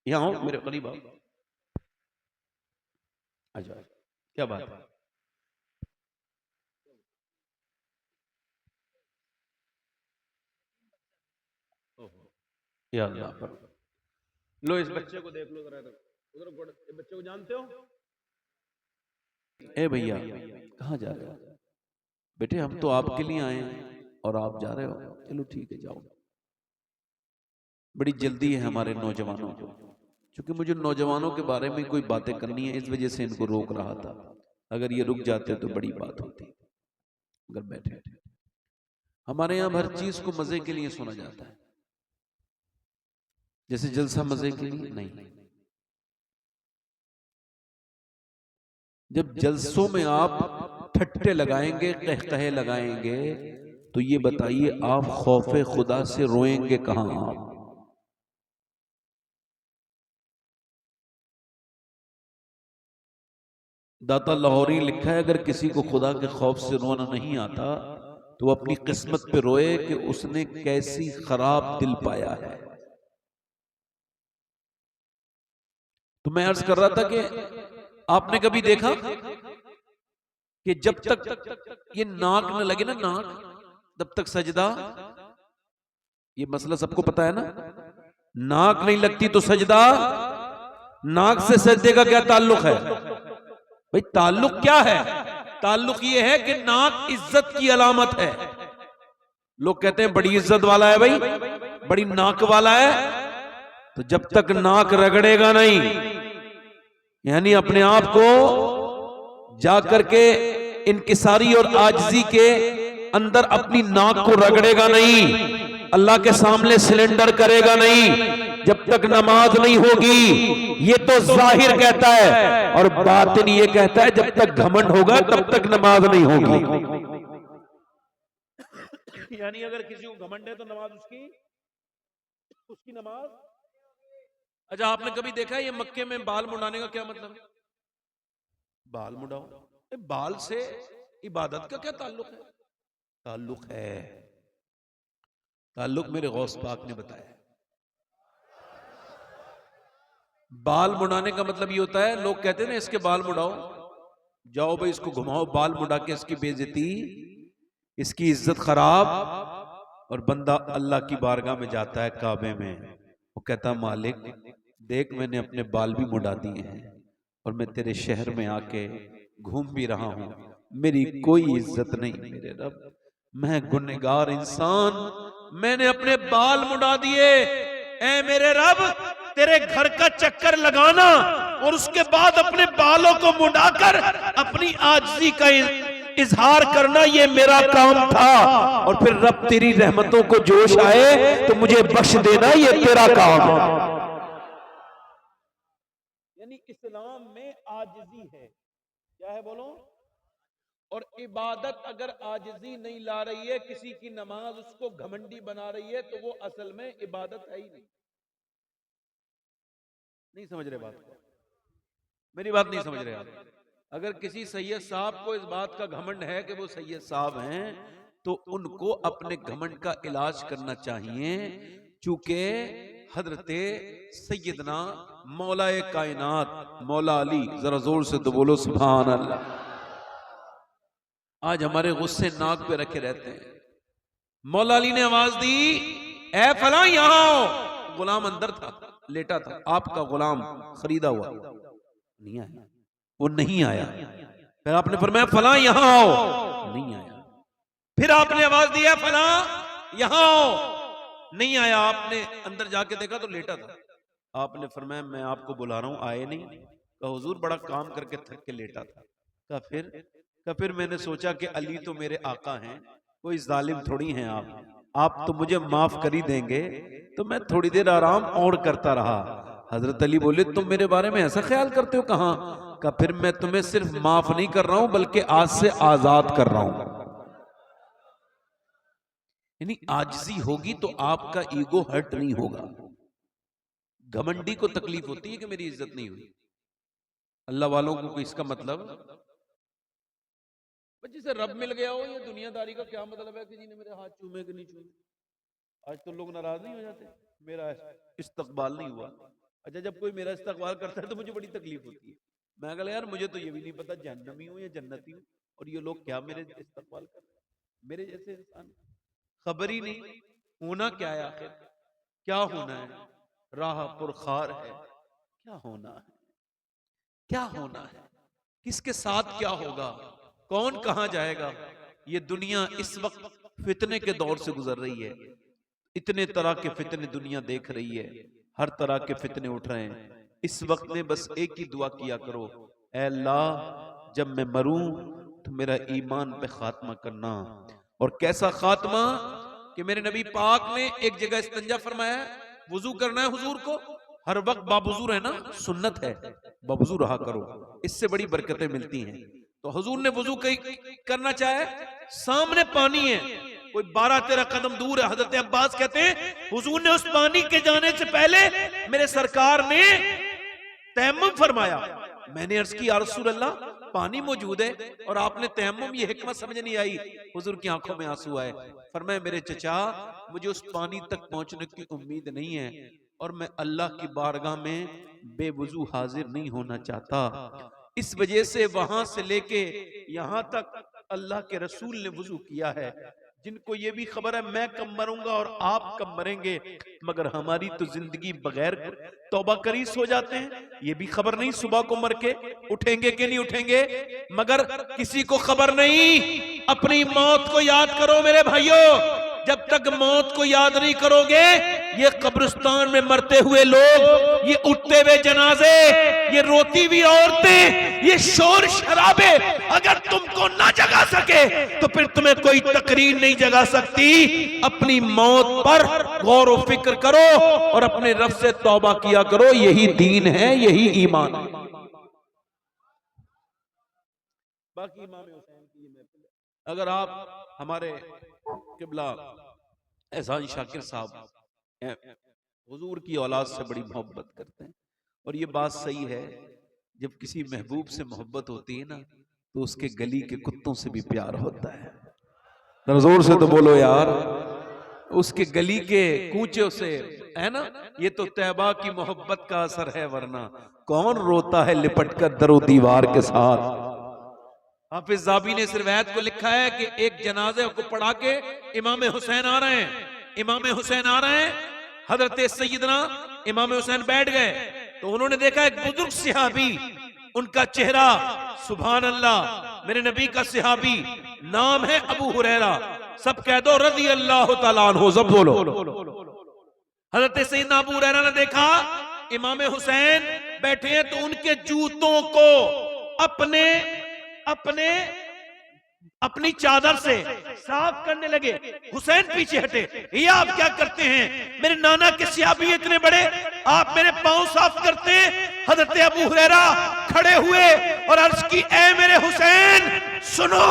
यहाँ आओ, मेरे करीब आओ। अच्छा, क्या बात है? या अल्लाह पर लो, इस बच्चे को देख लो जरा, उधर बच्चे को जानते हो? ए भैया, कहाँ जा रहे हो बेटे? हम तो आपके लिए आए हैं और आप जा रहे हो। चलो ठीक है, जाओ। बड़ी जल्दी है हमारे नौजवानों को, क्योंकि मुझे नौजवानों के बारे में कोई बातें करनी है, इस वजह से इनको रोक रहा था। अगर ये रुक जाते तो बड़ी बात होती। अगर बैठे, हमारे यहाँ हर चीज को मजे के लिए सुना जाता है, जैसे जलसा मजे के लिए नहीं। जब जलसों में आप ठट्टे लगाएंगे, कहकहे लगाएंगे, तो ये बताइए आप खौफे खुदा से रोएंगे कहां आप? दाता लाहौरी लिखा है, अगर किसी को खुदा के खौफ से रोना नहीं आता तो वो अपनी किस्मत पे रोए कि उसने कैसी खराब दिल पाया है। तो मैं अर्ज कर रहा था कि आपने कभी देखा कि जब तक ये नाक न लगे ना, नाक तब तक सजदा, ये मसला सबको पता है ना। नाक नहीं लगती तो सजदा, नाक से सजदे का क्या ताल्लुक है भाई? ताल्लुक क्या है? ताल्लुक ये है कि नाक इज्जत की अलामत है। लोग कहते हैं बड़ी इज्जत वाला है भाई, बड़ी नाक वाला है। तो जब तक नाक रगड़ेगा नहीं, यानी अपने आप को जाकर के इनकिसारी और आजिजी के अंदर अपनी नाक को रगड़ेगा नहीं, अल्लाह के सामने सिलेंडर करेगा नहीं, जब तक नमाज नहीं होगी। ये तो जाहिर कहता है, और बातिन ये कहता है जब तक घमंड होगा तब तक नमाज नहीं होगी। यानी अगर किसी को घमंड है तो नमाज उसकी नमाज। अच्छा, आपने कभी देखा है ये मक्के में बाल मुड़ाने का क्या मतलब है? बाल मुड़ाओ, बाल से इबादत का क्या ताल्लुक है? ताल्लुक है, ताल्लुक मेरे गौस पाक ने बताया। बाल मुड़ाने का मतलब ये होता है, लोग कहते हैं ना इसके बाल मुड़ाओ, जाओ भाई इसको घुमाओ, बाल मुड़ा के इसकी बेइज्जती, इसकी इज्जत खराब। और बंदा अल्लाह की बारगाह में जाता है, काबे में, वो कहता मालिक देख मैंने अपने बाल भी मुड़ा दिए हैं और मैं तेरे शहर में आके घूम भी रहा हूं, मेरी कोई इज्जत नहीं मेरे रब, मैं गुनहगार इंसान, मैंने अपने बाल मुड़ा दिए। ऐ मेरे रब, तेरे घर का चक्कर लगाना और उसके बाद अपने बालों को मुड़ाकर अपनी आजिज़ी का इजहार करना, ये मेरा काम था। और फिर रब तेरी रहमतों को जोश आए तो मुझे बख्श देना, ये तेरा काम है। यानी इस्लाम में आजिज़ी है, क्या है बोलो? और इबादत अगर आजिज़ी नहीं ला रही है, किसी की नमाज उसको घमंडी बना रही है, तो वो असल में इबादत है ही नहीं समझ रहे बात को? मेरी बात नहीं समझ रहे आप? अगर किसी सैयद साहब को इस बात का घमंड है कि वो सैयद साहब हैं, तो उनको अपने घमंड का इलाज करना चाहिए, चूंकि हजरते सैयदना मौलाए कायनात मौला अली, जरा जोर से तो बोलो सुभान अल्लाह, आज हमारे गुस्से नाक पे रखे रहते हैं। मौला अली ने आवाज दी, ए फला यहां आओ। गुलाम अंदर था, लेटा था, आपका गुलाम खरीदा हुआ, नहीं आया, वो नहीं आया। फिर आपने फरमाया फला यहां आओ, नहीं आया। फिर आपने आवाज दिया फला यहां आओ, नहीं आया। आपने अंदर जाके देखा तो लेटा था। आपने फरमाया मैं आपको बुला रहा हूं, आए नहीं। कहा हुजूर बड़ा काम करके थक के लेटा था। कहा फिर मैंने सोचा कि अली तो मेरे आका हैं, कोई जालिम थोड़ी हैं आप तो मुझे माफ कर ही देंगे, तो मैं थोड़ी देर आराम और करता रहा। हजरत अली बोले तुम मेरे बारे में ऐसा ख्याल करते हो? कहां का? फिर मैं तुम्हें सिर्फ माफ नहीं कर रहा हूं बल्कि आज से आजाद कर रहा हूं। यानी आजिज़ी होगी तो आपका ईगो हर्ट नहीं होगा। घमंडी को तकलीफ होती है कि मेरी इज्जत नहीं हुई। अल्लाह वालों को इसका मतलब, जिसे रब मिल गया हो, ये दुनियादारी का क्या मतलब है कि जी ने मेरे हाथ चूमे कि नहीं चूमे। आज तो लोग नाराज नहीं हो जाते, मेरा इस्तकबाल नहीं हुआ, अच्छा, जब कोई मेरा इस्तकबाल करता है तो मुझे बड़ी तकलीफ होती है। मैं कहा यार मुझे तो ये भी नहीं पता जहन्नमी हूँ या जन्नती हूँ, और ये लोग क्या मेरे इस्तकबाल कर रहे हैं, मेरे जैसे इंसान। खबर ही नहीं होना क्या है, आखिर क्या होना है, राह पुरखार है, क्या होना है, क्या होना है, किसके साथ क्या होगा, कौन कहां जाएगा। ये दुनिया इस वक्त फितने के दौर से गुजर रही है। इतने तरह के फितने दुनिया देख रही है, हर तरह के फितने उठ रहे हैं। इस वक्त में बस एक ही दुआ किया करो, ऐ अल्लाह जब मैं मरूं तो मेरा ईमान पे खात्मा करना। और कैसा खात्मा कि मेरे नबी पाक ने एक जगह इस्तिंजा फरमाया, वुजू करना है हुजूर को, हर वक्त बावुजू रहना सुन्नत है, बावुजू रहा करो, इससे बड़ी बरकतें मिलती हैं। तो हुजूर ने वुजू करना चाहे, सामने पानी है, कोई 12-13 कदम दूर है। हजरत अब्बास कहते हैं हुजूर ने उस पानी के जाने से पहले मेरे सरकार ने तयम्मुम फरमाया। मैंने अर्ज की या रसूल अल्लाह पानी मौजूद है और आपने तयम्मुम, ये हिकमत समझ नहीं आई। हुजूर की आंखों में आंसू आए। फरमाया मेरे चचा मुझे उस पानी तक पहुंचने की उम्मीद नहीं है और मैं अल्लाह की बारगाह में बेवुजू हाजिर नहीं होना चाहता। इस वजह से वहां से लेके यहां तक अल्लाह के रसूल ने वुजू किया है। जिनको ये भी खबर है मैं कब मरूंगा और आप कब मरेंगे, मगर हमारी तो जिंदगी बगैर तौबा करीस हो जाते हैं। ये भी खबर नहीं सुबह को मर के उठेंगे कि नहीं उठेंगे, मगर किसी को खबर नहीं। अपनी मौत को याद करो मेरे भाइयों, जब तक मौत को याद नहीं करोगे, ये कब्रिस्तान में मरते हुए लोग, ये उठते हुए जनाजे, ये रोती हुई औरतें, ये शोर शराबे अगर तुमको ना जगा सके तो फिर तुम्हें कोई तकरीर नहीं जगा सकती। अपनी मौत पर गौर व फिक्र करो और अपने रब से तौबा किया करो, यही दीन है, यही ईमान है। बाकी इमाम हुसैन की ये महफिल है। अगर आप हमारे किबला एहसान शाकिर साहब हुजूर की औलाद से बड़ी मोहब्बत करते हैं, और ये बात सही है, जब किसी महबूब से मोहब्बत होती है ना तो उसके गली के कुत्तों से भी प्यार होता है। जोर से तो बोलो यार, उसके गली के कूचों से, है ना। ये तो तैबा की मोहब्बत का असर है, वरना कौन रोता है लिपट कर दरो दीवार के साथ। हाफिज ज़ाबी ने इस रिवायत को लिखा है कि एक जनाजे को पढ़ा के इमाम हुसैन आ रहे हैं, इमाम हुसैन आ रहे हैं, हजरत सैयदना इमाम हुसैन बैठ गए तो उन्होंने देखा एक बुजुर्ग सहाबी, उनका चेहरा सुभान अल्लाह, मेरे नबी का सहाबी, नाम है अबू हुरैरा, सब कह दो रज़ी अल्लाह तआला अन्हु, सब बोलो। हजरत सैयदना अबू हुरैरा ने देखा इमाम हुसैन बैठे हैं तो उनके जूतों को अपनी चादर से साफ करने लगे। हुसैन पीछे हटे, ये आप क्या करते हैं, मेरे नाना के सहाबी इतने बड़े, आप मेरे पांव साफ करते हैं। हजरत अबू हुरैरा खड़े हुए और अर्ज की, ऐ मेरे हुसैन सुनो,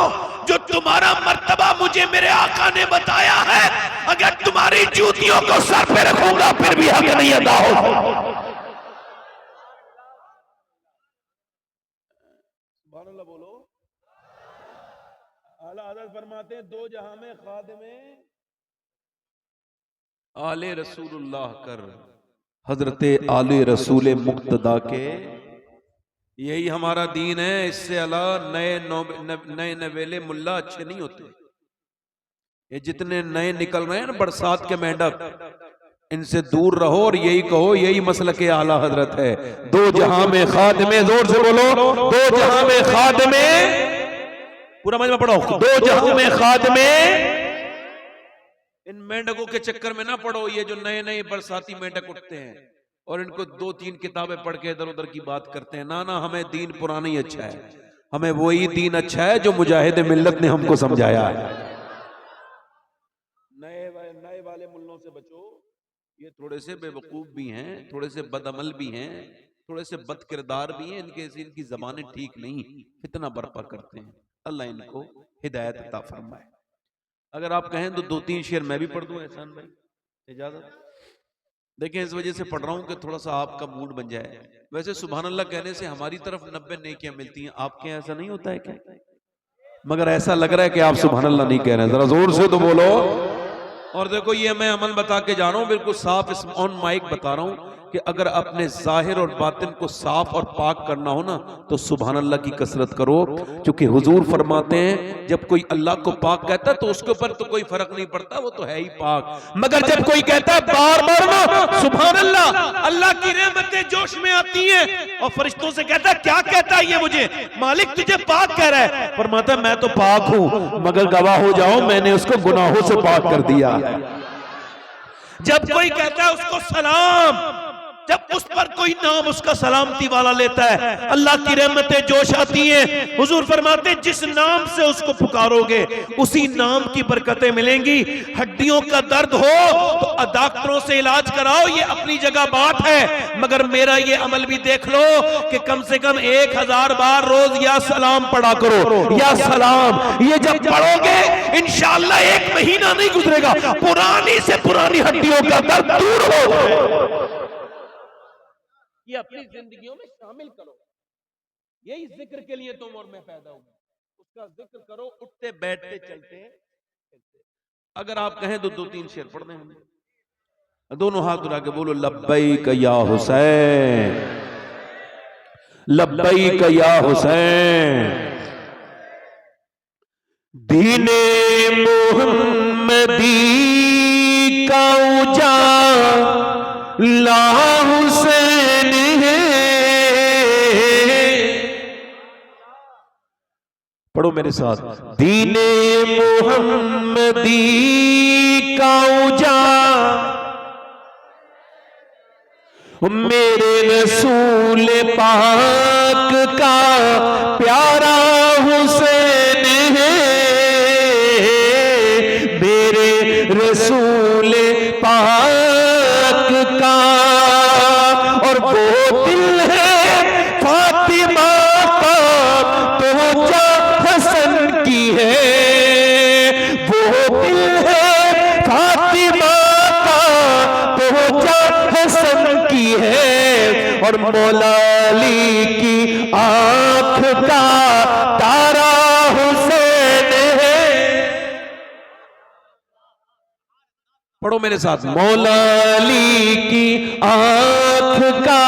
जो तुम्हारा मर्तबा मुझे मेरे आका ने बताया है, अगर तुम्हारी जूतियों को सर पे रखूंगा फिर भी हक नहीं अदा हो। बोलो। आला हज़रत फरमाते हैं दो जहां में खादिमे आले रसूलुल्लाह कर, हजरत आले रसूल मुक्तदा के, यही हमारा दीन है। इससे अलावा नए नवेले मुल्ला अच्छे नहीं होते। ये जितने नए निकल रहे हैं ना बरसात के मेंढक, इनसे दूर रहो और यही कहो यही मसलक आला हजरत है। दो जहां में खादिमे, जोर से बोलो, दो जहां में खादिमे, पूरा मजमा पढ़ो, दो जहां में खादिमे। इन मेंढकों के चक्कर में ना पड़ो, ये जो नए नए बरसाती मेंढक उठते हैं और इनको 2-3 किताबें पढ़ के इधर उधर की बात करते हैं। ना ना, हमें दीन पुराना ही अच्छा है, हमें वही दीन अच्छा है जो मुजाहिद मिल्लत ने हमको समझाया है। नए वाले मुल्लों से बचो, ये थोड़े से बेवकूफ भी हैं, थोड़े से बदअमल भी हैं, थोड़े से बद किरदार भी हैं, इनकी जबानें ठीक नहीं, फितना बर्पा करते हैं। अल्लाह इनको हिदायत अता फरमाए। अगर आप कहें तो 2-3 शेर मैं भी पढ़ दूं एहसान भाई, इजाजत? देखें, इस वजह से पढ़ रहा हूं कि थोड़ा सा आपका मूड बन जाए। वैसे सुभान अल्लाह कहने से हमारी तरफ 90 नेकियां मिलती हैं, आपके ऐसा नहीं होता है क्या? मगर ऐसा लग रहा है कि आप सुभान अल्लाह नहीं कह रहे हैं, जरा जोर से तो बोलो। और देखो, ये मैं अमल बता के जा रहा हूं, बिल्कुल साफ ऑन माइक बता रहा हूं। कि अगर अपने जाहिर और बातिन को साफ और पाक करना हो ना तो सुभान अल्लाह की कसरत करो, क्योंकि हुजूर फरमाते हैं जब कोई अल्लाह को पाक कहता है तो उसके ऊपर तो कोई फर्क नहीं पड़ता, वो तो है ही पाक। मगर जब कोई कहता है बार बार ना सुभान अल्लाह, अल्लाह की रहमतें जोश में आती हैं और फरिश्तों से कहता है क्या कहता है ये मुझे, मालिक तुझे पाक कह रहा है। फरमाता है मैं तो पाक हूं मगर गवाह हो जाओ मैंने उसको गुनाहों से पाक कर दिया। जब कोई कहता है उसको सलाम, जब उस पर कोई नाम उसका सलामती वाला लेता है अल्लाह की रहमतें जोश आती हैं। हुजूर फरमाते हैं जिस नाम से उसको पुकारोगे उसी नाम की बरकतें मिलेंगी। हड्डियों का दर्द हो तो डॉक्टरों से इलाज कराओ, ये अपनी जगह बात है, मगर मेरा ये अमल भी देख लो कि कम से कम 1000 बार रोज या सलाम पढ़ा करो, या सलाम। ये जब पढ़ोगे इंशाअल्लाह 1 महीना नहीं गुजरेगा पुरानी से पुरानी हड्डियों का दर्द दूर हो। ये अपनी जिंदगियों में शामिल करो। यही जिक्र के लिए तुम और मैं पैदा हुए, उसका जिक्र करो उठते बैठते चलते। अगर आप कहें तो 2-3 शेर पढ़ दें। दोनों हाथ उठा के बोलो लब्बैक या हुसैन, लब्बैक या हुसैन। दीने मोहम्मदी का उजाला हुसैन है। पढ़ो मेरे साथ। दीने मोहम्मदी का उजाला मेरे रसूल पाक का प्यारा हुसैन है। मेरे रसूल पाक का और वो दिल है फातिमा का तो जा हसन की है। वो दिल है फातिमा का तो जा हसन की है। और मौला अली की आंख का तारा हुसैन है। पढ़ो मेरे साथ। मौला अली की आंख का,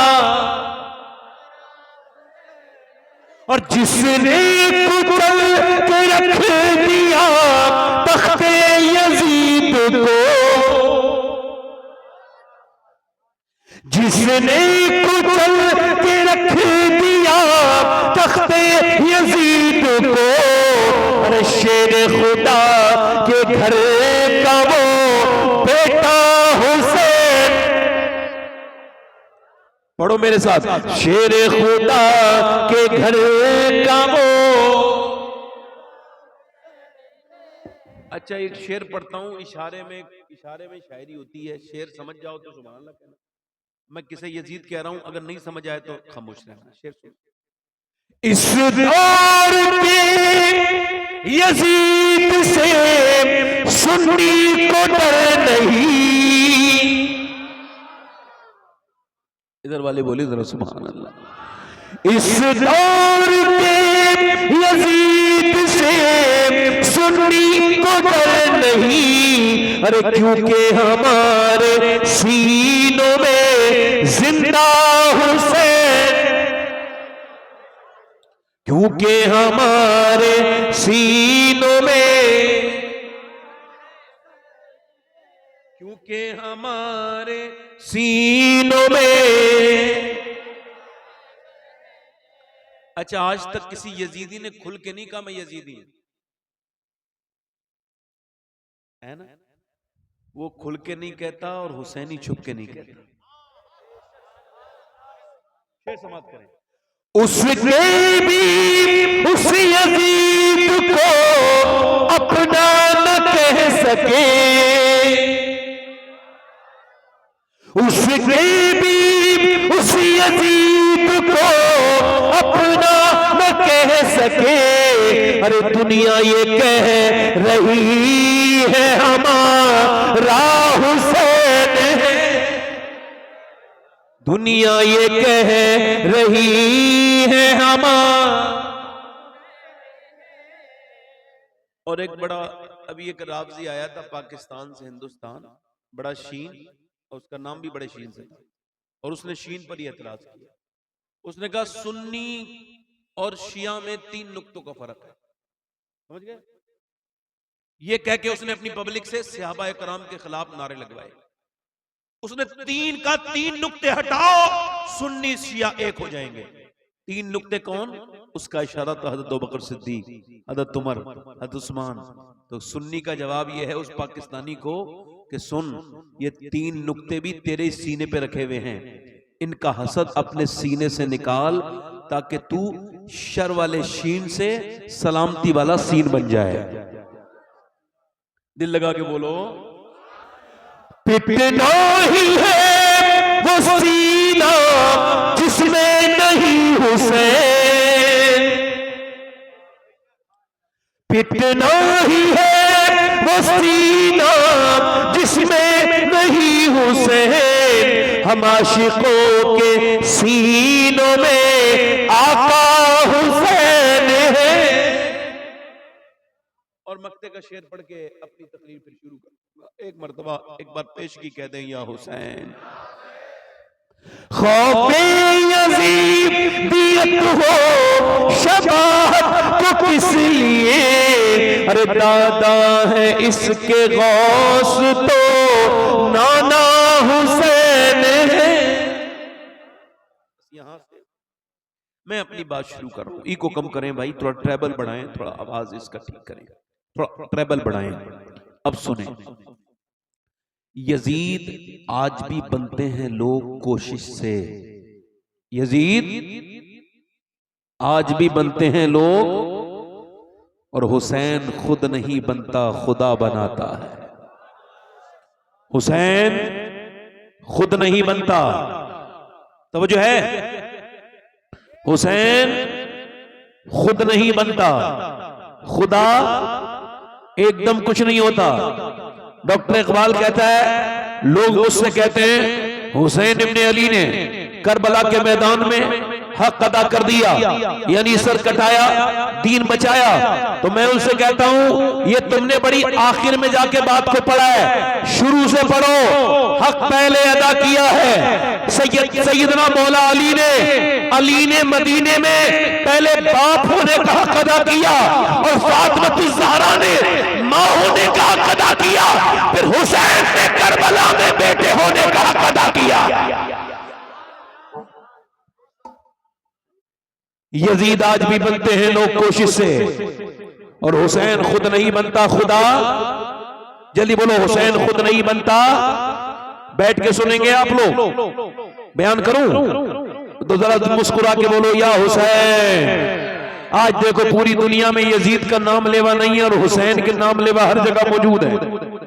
और जिसने कुचल के रख दिया तख्ते यजीद को, जिसने कुचल के रख दिया तख्ते यजीद को, अरे शेर खुदा के घर का वो बेटा हुसैन। पढ़ो मेरे साथ। शेर खुदा के घर का वो। अच्छा एक शेर पढ़ता हूं, इशारे में शायरी होती है, शेर समझ जाओ तो सुभान अल्लाह कहना। मैं किसे यजीद कह रहा हूं, अगर नहीं समझ आए तो खामोश रहना। शेर सुन। इस दौर के यजीद से सुन्नी को डर नहीं। इधर वाले बोले जरा सुभान अल्लाह। इस दौर के यजीद से सुन्नी को डर नहीं। अरे क्योंकि हमारे सीनों में जिंदा हुसैन, क्योंकि हमारे सीनों में, क्योंकि हमारे सीनों में। अच्छा आज तक किसी यजीदी ने खुल के नहीं कहा मैं यजीदी है ना, वो खुल के नहीं कहता और हुसैनी छुप के नहीं कहता। शेर समाप्त करें। उसने भी उस यजीद को अपना न कह सके, उसने भी उस यजीद को अपना न कह सके। अरे दुनिया ये कह रही है हमारा हुसैन है, दुनिया ये कह रही है हमारा। और एक बड़ा अभी एक रावजी आया था पाकिस्तान से हिंदुस्तान, बड़ा शीन, और उसका नाम भी बड़े शीन से था। और उसने शीन पर ही एतराज किया। उसने कहा सुन्नी और शिया में 3 नुक्तों का फर्क है, समझ गए? ये कह के उसने अपनी पब्लिक से सहाबा कराम के खिलाफ नारे लगवाए। उसने 3 का 3 नुक्ते हटाओ, सुन्नी शिया एक हो जाएंगे। 3 नुक्ते कौन? उसका इशारा था हज़रत अबू बकर सिद्दीक, हज़रत उमर, हज़रत उस्मान। तो सुन्नी का जवाब यह है उस पाकिस्तानी को कि सुन, ये 3 नुक्ते भी तेरे सीने पे रखे हुए हैं, इनका हसद अपने सीने से निकाल ताकि तू शर वाले शीन से सलामती वाला सीन बन जाए। दिल लगा के बोलो। पिटना ही है वो सीना जिसमें नहीं हुसैन, पिटना ही है वो सीना जिसमें नहीं हुसैन, हम आशिकों के सीनों में आका हुसैन है। और मक्ते का शेर पढ़ के अपनी तकरीर फिर शुरू कर। एक मर्तबा एक बार पेशगी कह दें, या हुसैन। खौफे यजीदियत हो शबाहत को किस लिए, अरे दादा है इसके गौस तो नाना हुसैन है। यहां से मैं अपनी बात शुरू कर रहा हूं। इको कम करें भाई, थोड़ा ट्रेबल बढ़ाएं, थोड़ा आवाज इसका ठीक करें, थोड़ा ट्रेबल बढ़ाएं। अब सुने, यजीद आज भी बनते हैं लोग कोशिश से, यजीद आज भी बनते हैं लोग, और हुसैन खुद नहीं बनता, खुदा बनाता है। हुसैन खुद नहीं बनता, तवज्जो है, हुसैन खुद नहीं बनता, खुदा एकदम कुछ नहीं होता। डॉक्टर इकबाल कहता है, लोग मुझसे कहते हैं हुसैन इब्ने अली ने करबला के मैदान में हक अदा कर दिया, यानी सर कटाया, दीन बचाया। तो मैं उनसे कहता हूं ये तुमने बड़ी आखिर में जाके बात को पढ़ा है, शुरू से पढ़ो। हक पहले अदा किया है। सैयदना मौला अली ने मदीने में पहले बाप होने का हक अदा किया, और फातिमा ज़हरा ने मां होने का हक अदा किया, फिर हुसैन ने करबला में बेटे होने का हक अदा किया। यजीद आज भी बनते हैं लोग कोशिश से, और हुसैन खुद नहीं बनता, खुदा। जल्दी बोलो, हुसैन खुद नहीं बनता। बैठ के सुनेंगे आप लोग, बयान करूं तो जरा मुस्कुरा के बोलो, या हुसैन। आज देखो पूरी दुनिया में यजीद का नाम लेवा नहीं है, और हुसैन के नाम लेवा हर जगह मौजूद है।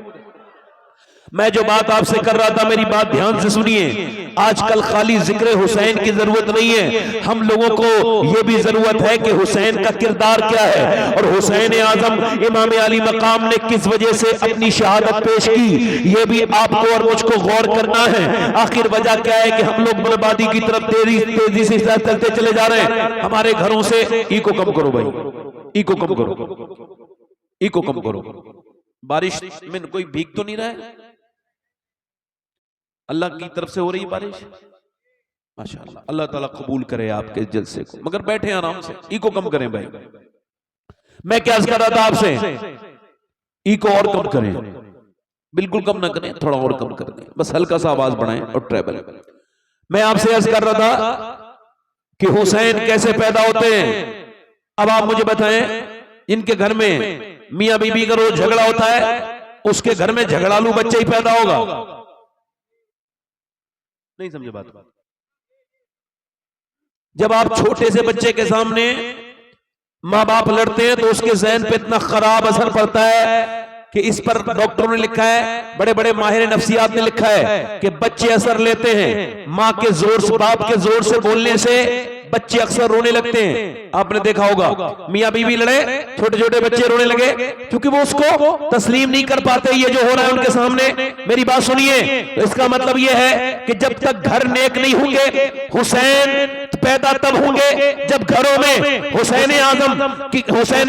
मैं जो बात आपसे कर रहा था, मेरी बात ध्यान से सुनिए। आजकल खाली जिक्र हुसैन की जरूरत नहीं है, हम लोगों को यह भी जरूरत है कि हुसैन का किरदार क्या है, और हुसैन आजम इमाम अली मकाम ने किस वजह से अपनी शहादत पेश की, यह भी आपको और मुझको गौर करना है। आखिर वजह क्या है कि हम लोग बर्बादी की तरफ तेजी से चलते चले जा रहे हैं। हमारे घरों से इको कम करो भाई, इको कम करो, इको कम करो। बारिश में कोई भीग तो नहीं रहा है? अल्लाह की तरफ से हो रही बारिश, माशाअल्लाह। अल्लाह ताला कबूल करे आपके जलसे को, मगर बैठे आराम से, इको कम करें भाई। मैं क्या कर रहा था आपसे, इको और कम करें, बिल्कुल कम ना करें, थोड़ा और कम कर दें, बस हल्का सा आवाज बढ़ाएं और ट्रेबल। मैं आपसे अर्ज कर रहा था कि हुसैन कैसे पैदा होते हैं। अब आप मुझे बताएं, इनके घर में मियां बीबी का रोज झगड़ा होता है, उसके घर में झगड़ालू बच्चे ही पैदा होगा? नहीं समझे बात? जब आप छोटे से बच्चे के सामने माँ बाप लड़ते हैं तो उसके ज़हन पे इतना खराब असर पड़ता है कि इस पर डॉक्टरों ने लिखा है, बड़े बड़े माहिर नफ्सियात ने लिखा है कि बच्चे असर लेते हैं माँ के जोर से, बाप के जोर से बोलने से बच्चे अक्सर रोने लगते हैं। आपने देखा होगा, मियां बीवी लड़े, छोटे छोटे बच्चे रोने लगे, क्योंकि वो उसको तस्लीम नहीं कर पाते ये जो हो रहा है उनके सामने। मेरी बात सुनिए, तो इसका मतलब ये है कि जब तक घर नेक नहीं होंगे, हुसैन पैदा तब होंगे जब घरों में हुसैन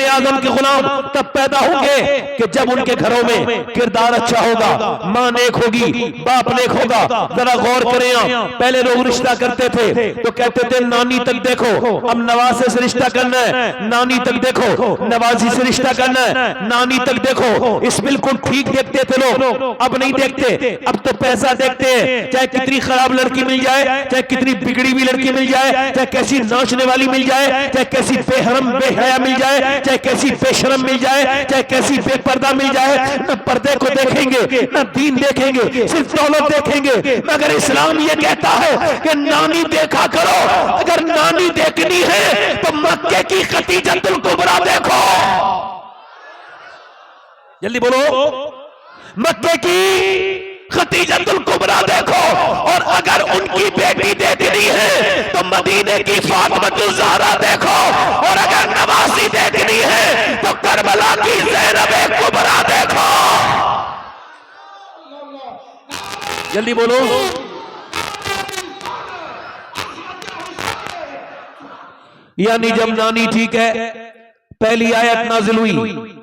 आजम के गुलाम तब पैदा होंगे कि जब उनके घरों में किरदार अच्छा होगा, मां नेक होगी, बाप नेक होगा। जरा गौर करें, पहले लोग रिश्ता करते थे तो कहते थे नानी तक देखो, अब नवासे से रिश्ता करना है, नानी तक देखो, नवाजी से रिश्ता करना है, नानी तक देखो। इस बिल्कुल ठीक देखते थे लोग, अब नहीं देखते, अब तो पैसा देखते हैं। चाहे कितनी खराब लड़की मिल जाए, चाहे कितनी बिगड़ी हुई लड़की मिल जाए, चाहे कैसी नाचने वाली मिल जाए, चाहे कैसी बेहरम बेहया मिल जाए, चाहे कैसी बेशरम मिल जाए, चाहे कैसी बेपर्दा मिल जाए, न पर्दे को देखेंगे न दीन देखेंगे, सिर्फ दौलत देखेंगे। मगर इस्लाम ये कहता है कि नानी देखा करो। अगर नानी देखनी है तो मक्के की खतीजतुल कुबरा देखो। जल्दी बोलो, मक्के की खतीजतुल कुबरा देखो। और अगर उनकी बेटी देखनी है तो मदीने की फातिमतुल ज़हरा देखो। और अगर नवासी देखनी है तो करबला की ज़ैनब कुबरा देखो। जल्दी बोलो, यानी जब नानी ठीक है, पहली आयत नाजिल हुई,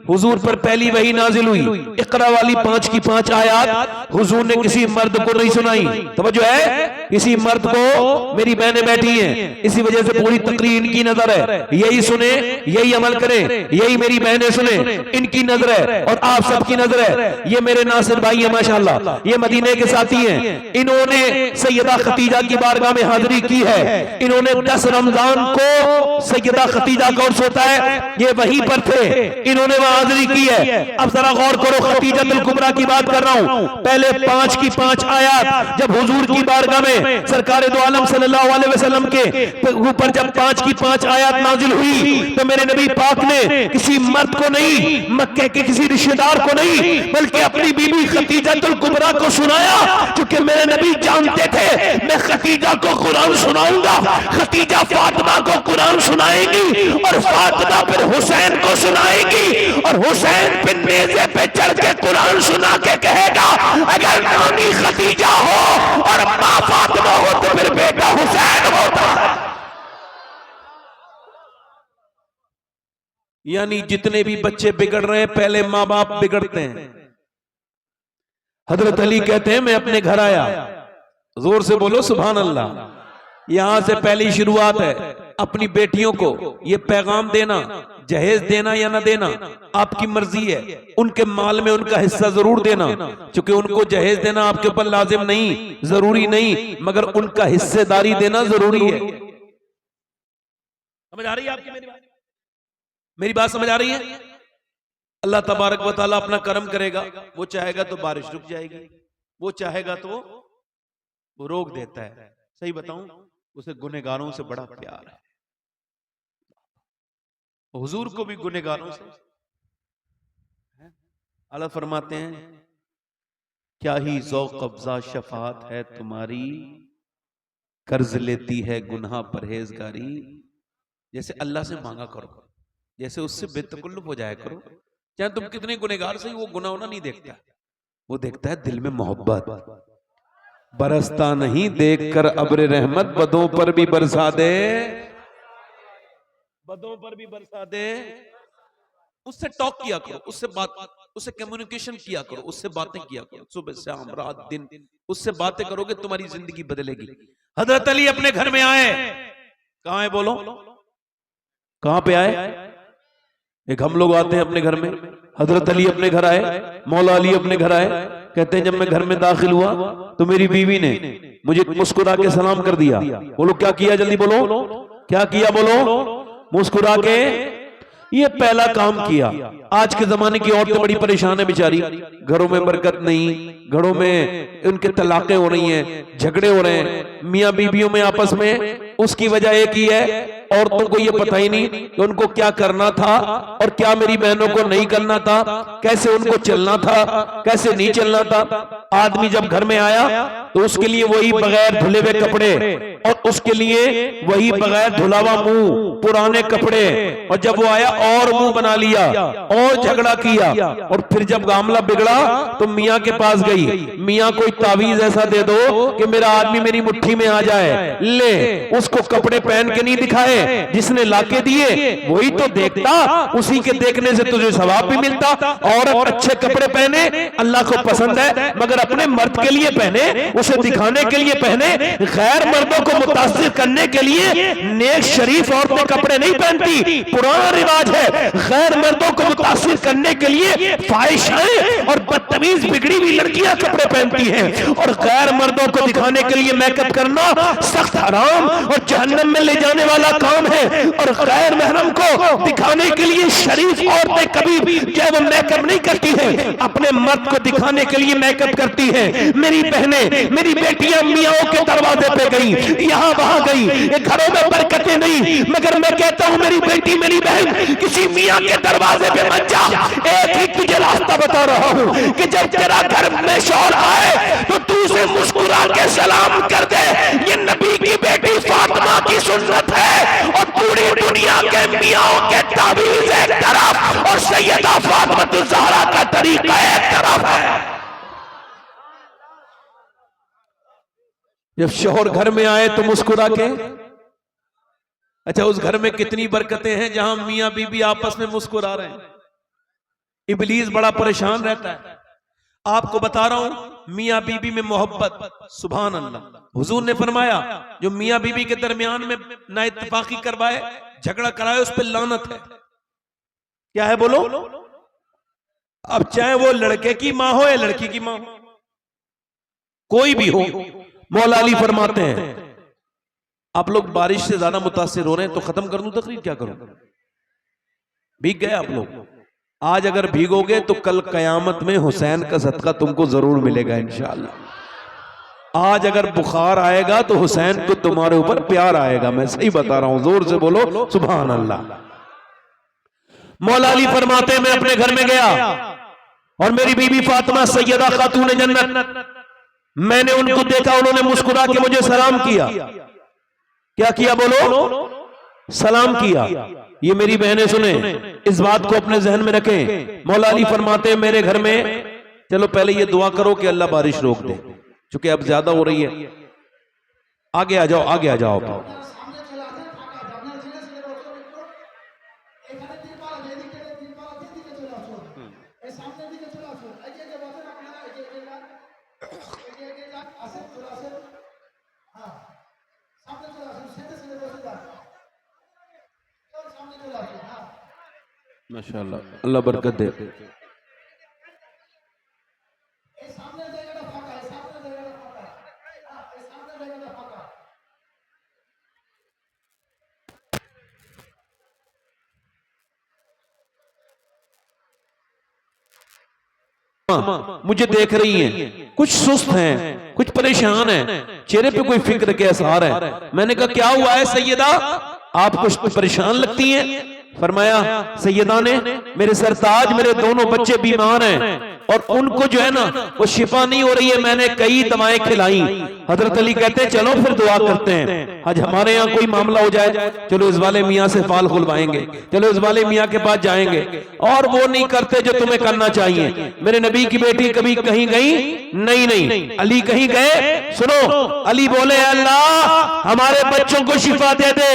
हुजूर पर पहली वही नाजिल हुई, इकरा वाली 5 की 5 आयत हुजूर ने किसी मर्द को नहीं सुनाई। तवज्जो है, किसी मर्द को मेरी बहनें बैठी हैं, इसी वजह से पूरी तकरीर इनकी नजर है, यही सुने, यही अमल करें, यही मेरी बहनें सुने, इनकी नजर है और आप सबकी नजर है। ये मेरे नासिर भाई है माशाअल्लाह, ये मदीने के साथी हैं। इन्होंने सैयदा खतीजा की बारगाह में हाजिरी की है। इन्होंने 10 रमजान को सैयदा खतीजा का उर्स होता है, ये वहीं पर थे, इन्होंने वहां हाजिरी की है। अब जरा गौर करो, खतीजतुल कुबरा की बात कर रहा हूं। पहले 5 की 5 आयत जब हुजूर की बारगाह में सरकार दो आलम सल्लल्लाहु अलैहि वसल्लम के ऊपर जब 5 की 5 आयत नाजिल हुई तो मेरे नबी पाक ने किसी मर्द को नहीं, मक्के के किसी रिश्तेदार को नहीं, बल्कि अपनी बीबी खतीजतुल कुबरा को सुनाया। क्योंकि मेरे नबी जानते थे मैं खतीजा को कुरान सुनाऊंगा, खतीजा फातिमा को कुरान सुनाएगी और फातिमा फिर हुसैन को सुनाएगी और हुसैन फिर नेज़े पे चढ़ के कुरान सुना के कहेगा अगर नानी खतीजा हो और मां फातिमा हो तो फिर बेटा हुसैन होता है। यानी जितने भी बच्चे बिगड़ रहे हैं पहले माँ बाप बिगड़ते हैं। हजरत अली कहते हैं मैं अपने घर आया, जोर से बोलो सुभान अल्लाह। यहां से पहली शुरुआत है, अपनी बेटियों को ये पैगाम देना, जहेज देना या ना देना आपकी मर्जी है। उनके माल में उनका हिस्सा जरूर देना, क्योंकि उनको जहेज देना आपके ऊपर लाजिम नहीं, जरूरी नहीं, मगर उनका हिस्सेदारी देना जरूरी है। समझ आ रही है आपकी मेरी बात समझ आ रही है? अल्लाह तबारक व तआला अपना करम करेगा, वो चाहेगा तो बारिश रुक जाएगी, वो चाहेगा तो वो रोक देता है। सही बताऊं, उसे गुनहगारों से बड़ा प्यार है। हुजूर को भी गुनहगारों से। अल्लाह फरमाते हैं क्या ही ज़ौक़ अफ़ज़ा शफ़ाअत है तुम्हारी, कर्ज लेती है गुनाह परहेजगारी। जैसे अल्लाह से मांगा करो, जैसे उससे बेतकल्लुफ़ हो जाया करो। चाहे तुम कितने गुनहगार से, वो गुनाह होना नहीं देखता, वो देखता है दिल में मोहब्बत। बरसता नहीं देखकर अब्र रहमत, बदों पर भी बरसा दे, बदों पर भी बरसा दे। उससे टॉक किया करो, उससे बात, उससे कम्युनिकेशन किया करो, उससे बातें किया करो, सुबह शाम रात दिन उससे बातें करोगे तुम्हारी जिंदगी बदलेगी। हजरत अली अपने घर में आए, कहां है बोलो, कहां पे आए? एक हम लोग आते हैं अपने घर में, हजरत अली अपने घर आए, मौला अली अपने घर आए। कहते हैं जब मैं घर में दाखिल हुआ तो मेरी बीवी ने मुझे मुस्कुरा के सलाम कर दिया। बोलो क्या किया, जल्दी बोलो क्या किया, बोलो मुस्कुरा के। ये पहला काम किया। आज के जमाने की औरतें बड़ी परेशान है बेचारी, घरों में बरकत नहीं, घरों में उनके तलाकें हो रही हैं, झगड़े हो रहे हैं मियां बीवियों में आपस में। उसकी वजह एक ही है औरतों को ये पता ही नहीं कि उनको क्या करना था और क्या मेरी बहनों को नहीं करना था, कैसे उनको चलना था, कैसे नहीं चलना था। आदमी जब घर में आया तो उसके लिए वही बगैर धुले हुए कपड़े और उसके लिए वही बगैर धुलावा मुंह, पुराने कपड़े, और जब वो आया और मुंह बना लिया और झगड़ा किया। और फिर जब मामला बिगड़ा तो मियां के पास गई, मियां कोई तावीज ऐसा दे दो कि मेरा आदमी मेरी मुट्ठी में आ जाए। ले, उसको कपड़े पहन के नहीं दिखाए, जिसने लाके दिए वही तो देखता, उसी के देखने से तुझे सवाब भी मिलता। और अच्छे कपड़े पहने अल्लाह को पसंद है, मगर अपने मर्द के लिए पहने, उसे दिखाने के लिए पहने। गैर मर्दों को मुतासिर करने के लिए नेक शरीफ औरतें कपड़े नहीं पहनती, पुराना रिवाज है। गैर मर्दों को मुतासिर करने के लिए फाहिशाएं और बदतमीज बिगड़ी हुई लड़कियां कपड़े पहनती हैं, और गैर मर्दों को दिखाने के लिए मेकअप करना सख्त हराम और जहन्नम में ले जाने वाला काम है। और गैर महरम को दिखाने के लिए शरीफ औरतें कभी जब वो मेकअप नहीं करती हैं, अपने मर्द को दिखाने के लिए मेकअप करती हैं। मेरी बहनें, मेरी बेटियां मियाओं के दरवाजे पे गई, यहां वहां गई, ये घरों में बरकतें नहीं, मगर मैं कहता हूं मेरी बेटी, मेरी बहन, किसी मियां के दरवाजे पे मत जा। एक ही तुझे रास्ता बता रहा हूं कि जब तेरा घर में शौहर आए तो तू उसे मुस्कुरा के सलाम कर दे। ये नबी की बेटी फातिमा की सुन्नत है, और पूरी दुनिया के मियाओं के तावीज़ एक तरफ और सैयदा फातिमा ज़हरा का तरीका एक तरफ है। जब शौहर घर में आए तो मुस्कुरा के, अच्छा उस घर में कितनी बरकतें हैं जहां मियां बीबी आपस में मुस्कुरा रहे हैं। इब्लीस बड़ा परेशान रहता है। आपको बता रहा हूं मियां बीबी में मोहब्बत, सुभान अल्लाह। हुजूर ने फरमाया जो मियां बीबी के दरमियान में ना इत्तेफाकी करवाए, झगड़ा कराए, उस पर लानत है। क्या है बोलो? अब चाहे वो लड़के की मां हो या लड़की की मां हो, कोई भी हो, मौला अली फरमाते हैं आप लोग बारिश से ज्यादा मुतासिर हो रहे हैं तो खत्म कर दूं तकरीर, क्या करूं? भीग गए आप लोग। आज अगर भीगोगे तो कल कयामत में हुसैन का सदका तुमको जरूर मिलेगा इंशाअल्लाह। आज अगर बुखार आएगा तो हुसैन को तुम्हारे ऊपर प्यार आएगा, मैं सही बता रहा हूं, जोर से बोलो सुभान अल्लाह। मौला अली फरमाते मैं अपने घर में गया और मेरी बीबी फातिमा सैयदा खातून जन्नत, मैंने उनको देखा, उन्होंने मुस्कुरा के मुझे सलाम किया। क्या किया बोलो? सलाम किया। ये मेरी बहनें सुने, इस बात को अपने जहन में रखें। मौला अली फरमाते मेरे घर में, चलो पहले ये दुआ करो कि अल्लाह बारिश रोक दे, क्योंकि अब ज्यादा हो रही है। आगे आ जाओ, आगे आ जाओ। माशाअल्लाह, अल्लाह बरकत दे। मुझे देख रही हैं, कुछ सुस्त हैं, कुछ परेशान हैं, चेहरे पे कोई फिक्र के आसार है। मैंने कहा क्या हुआ है सैयदा, आप कुछ परेशान लगती हैं? फरमाया सैयदा ने, मेरे सरताज मेरे दोनों बच्चे बीमार हैं और उनको जो है ना वो शिफा नहीं हो रही है, मैंने कई दवाएं खिलाई। हजरत अली कहते हैं चलो फिर दुआ करते हैं, आज हमारे यहाँ कोई मामला हो जाए, चलो इस वाले मियाँ से फाल खुलवाएंगे, चलो इस वाले मियाँ के पास जाएंगे। और वो नहीं करते जो तुम्हें करना चाहिए। मेरे नबी की बेटी कभी कहीं गई? नहीं। अली कहीं गए? सुनो, अली बोले अल्लाह हमारे बच्चों को शिफा दे दे,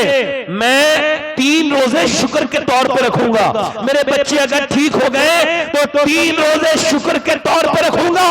मैं 3 रोजे शुक्र के तौर पे रखूंगा। मेरे बच्चे अगर ठीक हो गए तो 3 रोजे शुक्र के तौर पे रखूंगा।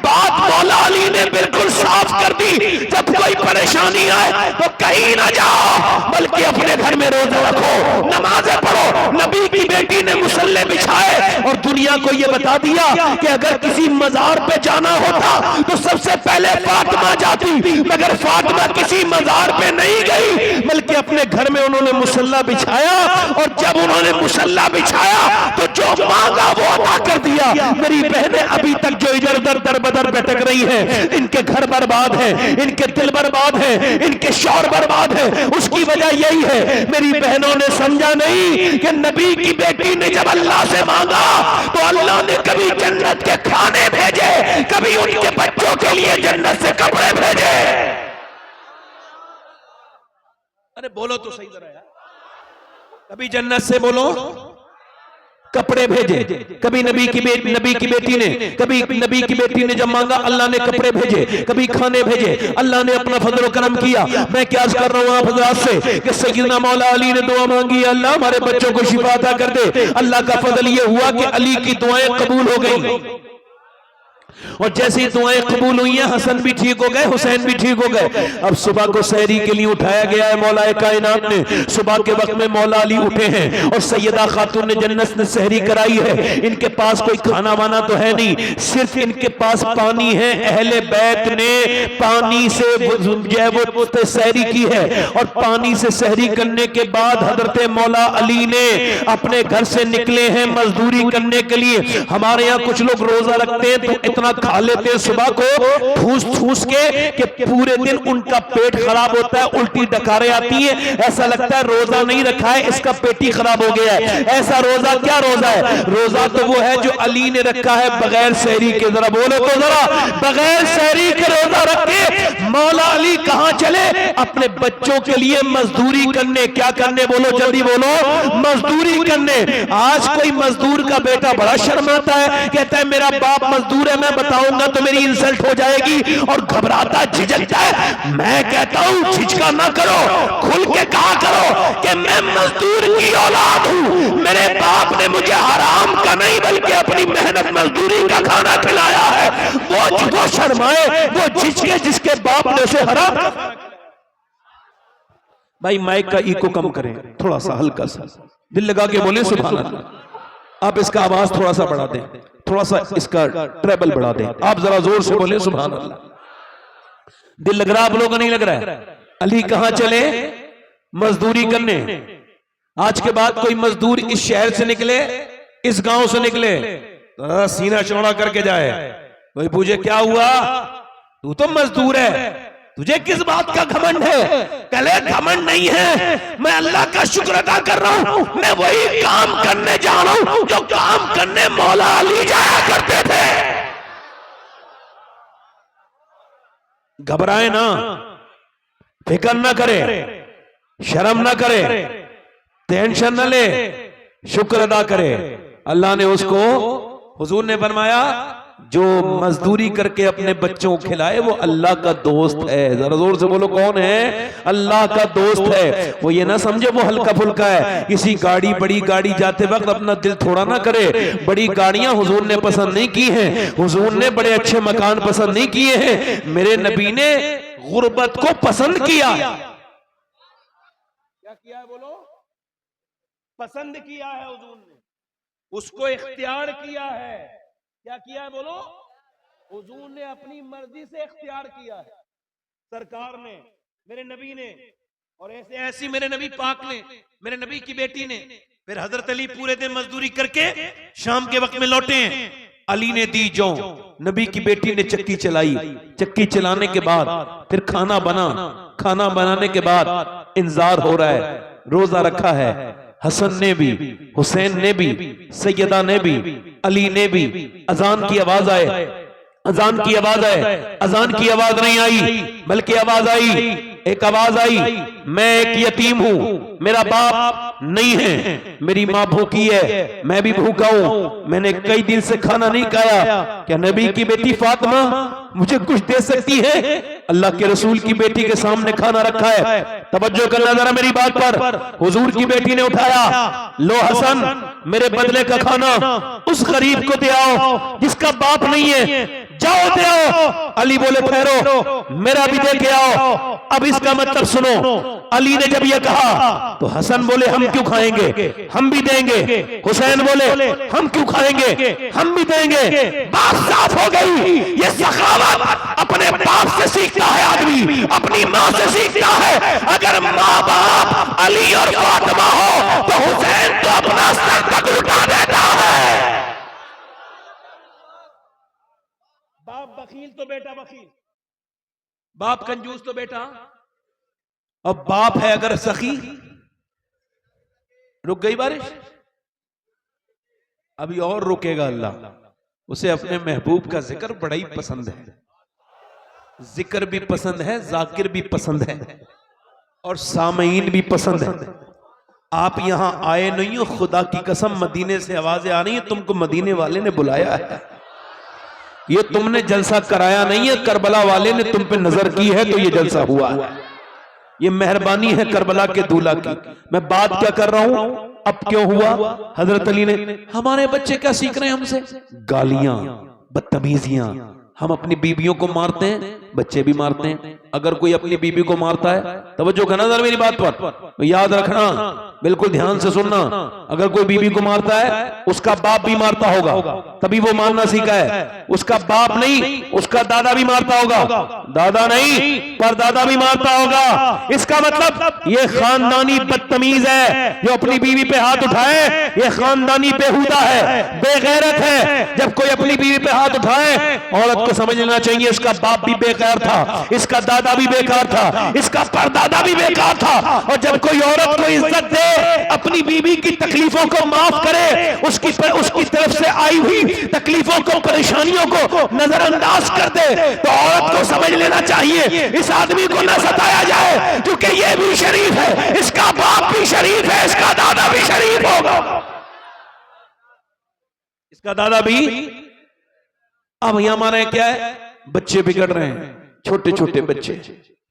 बात मौला अली ने बिल्कुल साफ कर दी, जब कोई परेशानी आए तो कहीं ना जाओ, बल्कि अपने घर में रोजा रखो, नमाजें पढ़ो। नबी की बेटी ने मुसल्ले बिछाए और दुनिया को यह बता दिया कि अगर किसी मजार पे जाना होता तो सबसे पहले फातिमा जाती, मगर फातिमा किसी मजार पे नहीं गई, बल्कि अपने घर में उन्होंने मुसल्ला बिछाया। और जब उन्होंने मुसल्ला बिछाया तो जो मांगा वो अता कर दिया। मेरी बहनें अभी तक जो इधर उधर दर बदर भटक रही हैं, इनके घर बर्बाद हैं, इनके दिल बर्बाद हैं, इनके शौहर बर्बाद हैं, है, उसकी वजह यही है मेरी बहनों ने समझा नहीं कि नबी की बेटी ने जब अल्लाह से मांगा तो अल्लाह ने कभी जन्नत के खाने भेजे, कभी उनके बच्चों के लिए जन्नत से कपड़े भेजे। अरे बोलो तो सही तरह यार, कभी जन्नत से बोलो कपड़े भेजे, कभी नबी की बेटी ने, कभी नबी की बेटी ने जब मांगा अल्लाह ने कपड़े भेजे, कभी खाने भेजे, अल्लाह ने अपना फजल करम किया। मैं क्या कर रहा हूं आप हजरात से कि सैयदना मौला अली ने दुआ मांगी, अल्लाह हमारे बच्चों को शिफा अता कर दे। अल्लाह का फजल ये हुआ कि अली की दुआएं कबूल हो गई, और जैसी दुआएं कबूल हुई हैं हसन भी ठीक हो गए, हुसैन भी ठीक हो गए। अब सुबह को सहरी के लिए उठाया गया है मौला कायनात ने, सुबह के वक्त में मौला अली उठे हैं और सैयदा खातून ने जन्नत ने सहरी कराई है। इनके पास कोई खाना वाना तो है नहीं, सिर्फ इनके पास पानी है। अहले बैत ने पानी से वो सहरी की है, और पानी से सहरी करने के बाद हजरत मौला अली ने अपने घर से निकले हैं मजदूरी करने के लिए। हमारे यहाँ कुछ लोग रोजा रखते हैं तो इतना खा लेते हैं सुबह को ठूस ठूस के कि पूरे दिन उनका पेट खराब होता है, उल्टी डकारें आती है, ऐसा लगता है रोजा नहीं रखा है, इसका पेट ही खराब हो गया है। ऐसा रोजा क्या रोजा है? रोजा तो वो है जो अली ने रखा है बगैर सहरी के। जरा बोलो तो जरा, बगैर सहरी के रोजा रख के मौला अली कहां चले? अपने बच्चों के लिए मजदूरी करने। क्या करने? बोलो जल्दी बोलो, मजदूरी करने। आज कोई मजदूर का बेटा बड़ा शर्माता है, कहता है मेरा बाप मजदूर है, मैं बताऊंगा तो मेरी इंसल्ट हो जाएगी, और घबराता झिझकता है। मैं कहता हूं झिझका ना करो, खुल के कहा करो कि मैं मजदूर की औलाद हूं, मेरे बाप ने मुझे हराम का नहीं बल्कि अपनी मेहनत मजदूरी का खाना खिलाया है। वो शर्माए, वो झिझके जिसके बाप ने उसे हराम। भाई माइक का इको कम करें थोड़ा सा, हल्का सा दिल लगा के बोले सुभान अल्लाह। आप इसका आवाज थोड़ा सा बढ़ा दें, थोड़ा सा इसका ट्रेबल बढ़ा दें। आप जरा जोर से बोले सुभान अल्लाह। दिल लग रहा आप लोगों को नहीं लग रहा है? अली कहां चले? मजदूरी करने। आज के बाद कोई मजदूर इस शहर से निकले, इस गांव से निकले, तो सीना चौड़ा करके जाए, कोई पूछे क्या हुआ, तू तो मजदूर है, तुझे किस बात का घमंड है? कले घमंड नहीं है, मैं अल्लाह का शुक्र अदा कर रहा हूं, मैं वही काम करने जा रहा हूं जो काम करने मौला अली जाया करते थे। घबराए ना, फिक्र ना करे, शर्म ना करे, टेंशन ना ले, शुक्र अदा करे। अल्लाह ने उसको, हुजूर ने फरमाया जो मजदूरी करके अपने बच्चों को खिलाए वो अल्लाह का दोस्त है। जरा जोर से बोलो कौन है? अल्लाह का दोस्त है। वो ये ना समझे वो हल्का फुल्का है, किसी गाड़ी बड़ी गाड़ी जाते वक्त अपना दिल थोड़ा ना करे। बड़ी गाड़ियां हुजूर ने पसंद नहीं की हैं, हुजूर ने बड़े अच्छे मकान पसंद नहीं किए हैं, मेरे नबी ने गुर्बत को पसंद किया। क्या किया है बोलो? पसंद किया है हुजूर ने, उसको इख्तियार किया है। क्या किया है बोलो? हुजूर ने अपनी मर्जी से इख्तियार किया है, सरकार ने, मेरे नबी ने, और ऐसे ऐसी मेरे नबी पाक ने, मेरे नबी की बेटी ने। फिर हजरत अली पूरे दिन मजदूरी करके शाम के वक्त में लौटे हैं। अली ने दी जौ, नबी की बेटी ने चक्की चलाई, चक्की चलाने के बाद फिर खाना बना, खाना बनाने के बाद इंतजार हो रहा है, रोजा रखा है। हसन ने भी, हुसैन ने भी, सैयदा ने भी, अली ने भी। अजान की आवाज आए, अजान की आवाज आए, अजान की आवाज नहीं आई बल्कि आवाज आई, एक आवाज आई, मैं एक यतीम हूं, मेरा बाप नहीं है, मेरी मां भूखी है, मैं भी भूखा हूं, मैंने कई दिन से खाना नहीं खाया, क्या नबी की बेटी फातिमा मुझे कुछ दे सकती है? अल्लाह के रसूल की बेटी के सामने खाना रखा है, तवज्जो करना जरा मेरी बात पर। हुजूर की बेटी ने उठाया, लो हसन मेरे बदले का खाना उस गरीब को दे आओ जिसका बाप नहीं है, जाओ दे आओ। अली बोले ठहरो, मेरा भी दे के आओ। अब इसका मतलब सुनो, अली ने जब ये कहा तो हसन बोले हम क्यों खाएंगे, हम भी देंगे। हुसैन बोले हम क्यों खाएंगे, हम भी देंगे। बात साफ हो गई, ये सखावत अपने बाप से सीखता है आदमी, अपनी मां से सीखता है। अगर माँ बाप अली और फातिमा हो तो हुसैन तो अपना सर तक उठा देता है। बाप बखील तो बेटा बखील, बाप कंजूस तो बेटा अब बाप है अगर सखी, रुक गई बारिश, अभी और रुकेगा अल्लाह। उसे अपने महबूब का जिक्र बड़ा ही पसंद है, जिक्र भी पसंद है, जाकिर भी पसंद है और सामईन भी पसंद है। आप यहां आए नहीं हो, खुदा की कसम मदीने से आवाजें आ रही है, तुमको मदीने वाले ने बुलाया है। ये तुमने जलसा कराया नहीं है, करबला वाले ने तुम पे नजर की है तो ये जलसा हुआ है। ये मेहरबानी है करबला के दूल्हा की। मैं बात क्या कर रहा हूं, अब क्यों हुआ? हजरत अली ने, हमारे बच्चे क्या सीख रहे हैं हमसे? गालियां, बदतमीजियां। हम अपनी बीवियों को मारते हैं, बच्चे भी मारते हैं। अगर कोई अपनी बीवी को मारता है, तवज्जो करना जरा मेरी बात पर, याद रखना, बिल्कुल ध्यान से सुनना। अगर कोई बीवी को मारता है, उसका बाप भी मारता होगा, तभी वो मारना सीखा है। उसका बाप नहीं, उसका दादा भी मारता होगा, दादा नहीं पर दादा भी मारता होगा। इसका मतलब ये खानदानी बदतमीज है। जो अपनी बीवी पे हाथ उठाए, ये खानदानी बेहुदा है, बेगैरत है। जब कोई अपनी बीवी पे हाथ उठाए, औरत को समझ लेना चाहिए इसका बाप भी बेकार था, इसका दादा भी बेकार था, इसका परदादा भी बेकार था। और जब कोई औरत को इज्जत दे, अपनी बीवी की तकलीफों को माफ करे, उसकी तरफ से आई हुई तकलीफों को, परेशानियों को नजरअंदाज कर दे, तो औरत को समझ लेना चाहिए इस आदमी को न सताया जाए, क्योंकि ये भी शरीफ है, इसका बाप भी शरीफ है, इसका दादा भी शरीफ होगा, इसका दादा भी। अब यहां हमारे क्या है, बच्चे बिगड़ रहे हैं, छोटे छोटे बच्चे,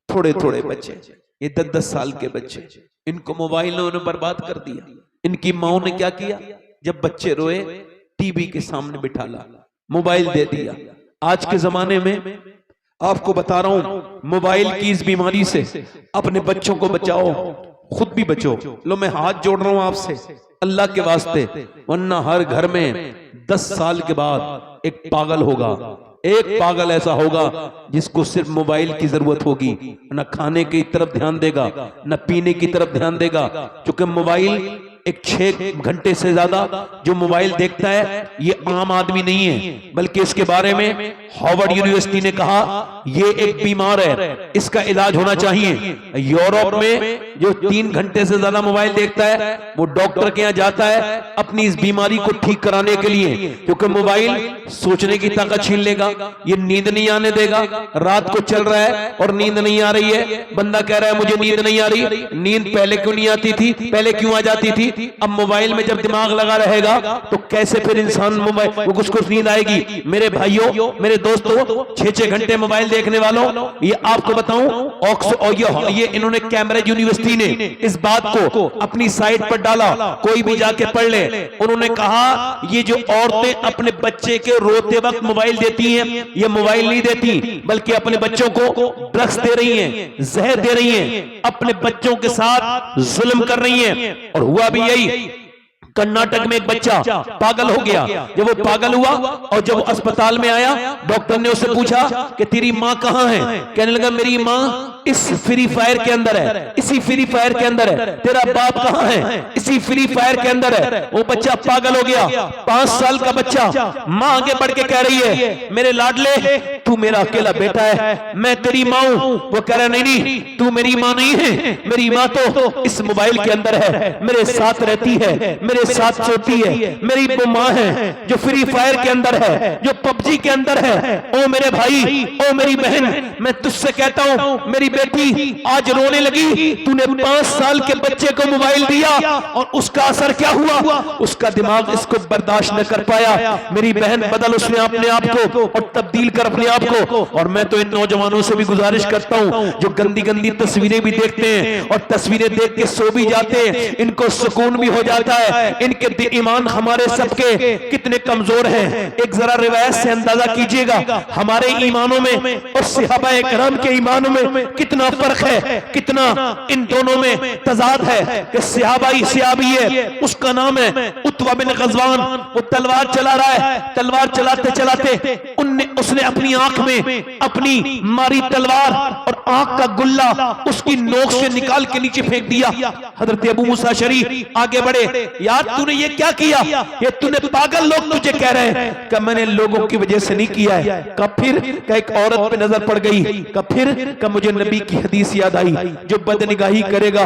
थोड़े थोड़े बच्चे, ये 10-10 साल के बच्चे, इनको मोबाइल ने उन्हें बर्बाद कर दिया। इनकी माओ ने क्या किया, जब बच्चे रोए टीवी के सामने बिठा ला, मोबाइल दे दिया। आज के जमाने में आपको बता रहा हूं, मोबाइल की इस बीमारी से अपने बच्चों को बचाओ, खुद भी बचो। लो मैं हाथ जोड़ रहा हूं आपसे अल्लाह के वास्ते, वरना हर घर में 10 साल के बाद एक पागल होगा, एक पागल ऐसा होगा जिसको सिर्फ मोबाइल की जरूरत होगी, न खाने की तरफ ध्यान देगा, न पीने की तरफ ध्यान देगा। क्योंकि मोबाइल एक 6 घंटे से ज्यादा जो मोबाइल देखता है, ये आम आदमी नहीं है, बल्कि इसके बारे में हार्वर्ड यूनिवर्सिटी ने कहा ये एक बीमार है, इसका इलाज होना चाहिए। यूरोप में जो 3 घंटे से ज्यादा मोबाइल देखता है, वो डॉक्टर के यहाँ जाता है अपनी इस बीमारी को ठीक कराने के लिए, क्योंकि मोबाइल सोचने की ताकत छीन लेगा, ये नींद नहीं आने देगा। रात को चल रहा है और नींद नहीं आ रही है, बंदा कह रहा है मुझे नींद नहीं आ रही, नींद पहले क्यों नहीं आती थी, पहले क्यों आ जाती थी? अब मोबाइल में जब दिमाग लगा रहेगा तो कैसे फिर इंसान मोबाइल वो कुछ नींद आएगी? मेरे भाइयों, मेरे दोस्तों, 6-6 घंटे मोबाइल देखने वालों, ये आपको बताऊं, ये इन्होंने कैम्ब्रिज यूनिवर्सिटी ने इस बात को अपनी साइट पर डाला, कोई भी जाके पढ़ ले। उन्होंने कहा ये जो औरतें अपने बच्चे के रोते वक्त मोबाइल देती हैं, ये मोबाइल नहीं देती, बल्कि अपने बच्चों को ड्रग्स दे रही हैं, जहर दे रही हैं, अपने बच्चों के साथ जुल्म कर रही हैं। और हुआ भी यही, कर्नाटक में एक बच्चा पागल हो गया। जब वो पागल हुआ और जब अस्पताल में आया, डॉक्टर ने उससे पूछा कि तेरी माँ कहाँ है? कहने लगा मेरी माँ इस फ्री फायर के अंदर है, इसी फ्री फायर के अंदर है। तेरा बाप कहाँ है? इसी फ्री फायर के अंदर है। वो बच्चा पागल हो गया, 5 साल का बच्चा। माँ आगे बढ़ के कह रही है मेरे लाडले तू मेरा अकेला बेटा है, मैं तेरी माँ हूं। वो कह रहा नहीं, तू मेरी माँ नहीं है, मेरी माँ तो इस मोबाइल के अंदर है, मेरे साथ रहती है, मेरे साथ सोती है, मेरी वो माँ है जो फ्री फायर के अंदर है, जो पबजी के अंदर है। ओ मेरे भाई, ओ मेरी बहन, मैं तुझसे कहता हूं मेरी बेटी आज रोने लगी, तूने 5 साल के बच्चे को मोबाइल दिया और उसका असर क्या हुआ? उसका दिमाग इसको बर्दाश्त न कर पाया। मेरी बहन बदल उसने अपने आप को और तब्दील कर अपने आप को। और मैं तो इन नौजवानों से भी गुजारिश करता हूं जो गंदी गंदी तस्वीरें भी देखते हैं और तस्वीरें देख के सो भी जाते हैं, इनको सुकून भी हो जाता है। इनके ईमान हमारे सबके कितने कमजोर हैं। एक जरा रिवायत से अंदाजा कीजिएगा हमारे ईमानों में और सहाबाए किराम के ईमानों में कितना फर्क है, कितना इन दोनों में तजाद है। कि सहाबी है, उसका नाम है उतबा बिन गज़वान, वो तलवार चला रहा है, तलवार चलाते चलाते उसने अपनी आंख में अपनी मारी तलवार और आंख का गुल्ला उसकी नोक से निकाल के नीचे फेंक दिया। हजरत अबू मूसा अशअरी आगे बढ़े, यार तूने ये क्या किया? ये तूने पागल लोग तुझे कह रहे हैं। कि मैंने लोगों की वजह से नहीं किया है। का फिर का एक औरत पे नजर पड़ गई। का फिर का मुझे नबी की हदीस याद आई, जो बदनिगाही करेगा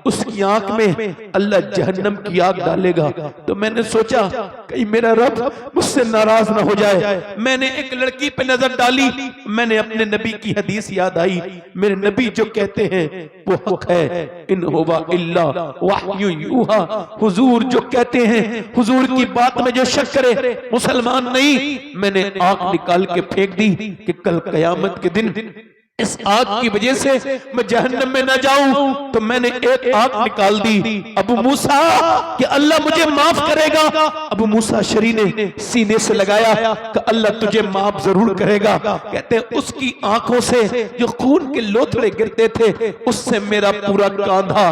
उसकी आंख में अल्लाह जहन्नम की आग डालेगा। तो मैंने सोचा कहीं मेरा रब मुझसे नाराज ना हो जाए। मैंने एक लड़की पे नजर डाली, मैंने अपने नबी की हदीस याद आई। मेरे नबी जो कहते हैं वो हक है, इन हुवा इल्ला वहयु यूहा। हुजूर जो कहते हैं, हुजूर की बात में जो शक करे मुसलमान नहीं। मैंने आंख निकाल के फेंक दी कि कल कयामत के दिन इस आग की वजह से मैं जहन्नम में न जाऊं। तो मैंने एक आग निकाल दी। अबू मूसा कि अल्लाह मुझे माफ करेगा। अबू मूसा अशअरी ने सीने से लगाया कि अल्लाह तुझे माफ जरूर करेगा। कहते हैं उसकी आंखों से जो खून के लोथड़े गिरते थे उससे मेरा पूरा कांधा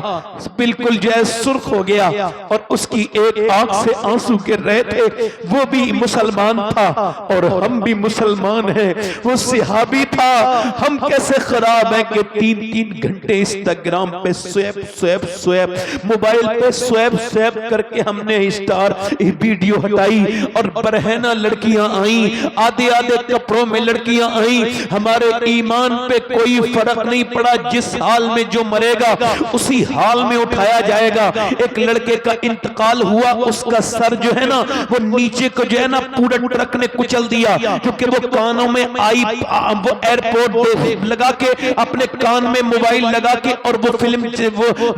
बिल्कुल जो है सुर्ख हो गया और उसकी एक आंख से आंसू गिर रहे थे। वो भी मुसलमान था और हम भी मुसलमान हैं। वो सहाबी था। हम कैसे खराब है कि 3-3 घंटे इंस्टाग्राम पे स्वैप मोबाइल पे स्वैप करके हमने स्टार वीडियो हटाई और बरहना लड़कियां आई, आधे कपड़ों में लड़कियां आई। हमारे ईमान पे कोई फर्क नहीं पड़ा। जिस हाल में जो मरेगा उसी हाल में उठाया जाएगा। एक लड़के का इंतकाल हुआ, उसका सर जो है ना वो नीचे को जो है ना पूरा ट्रक ने कुचल दिया, क्योंकि वो कानों में आई, वो एयरपोर्ट लगा के अपने कान में मोबाइल लगा के और वो फिल्म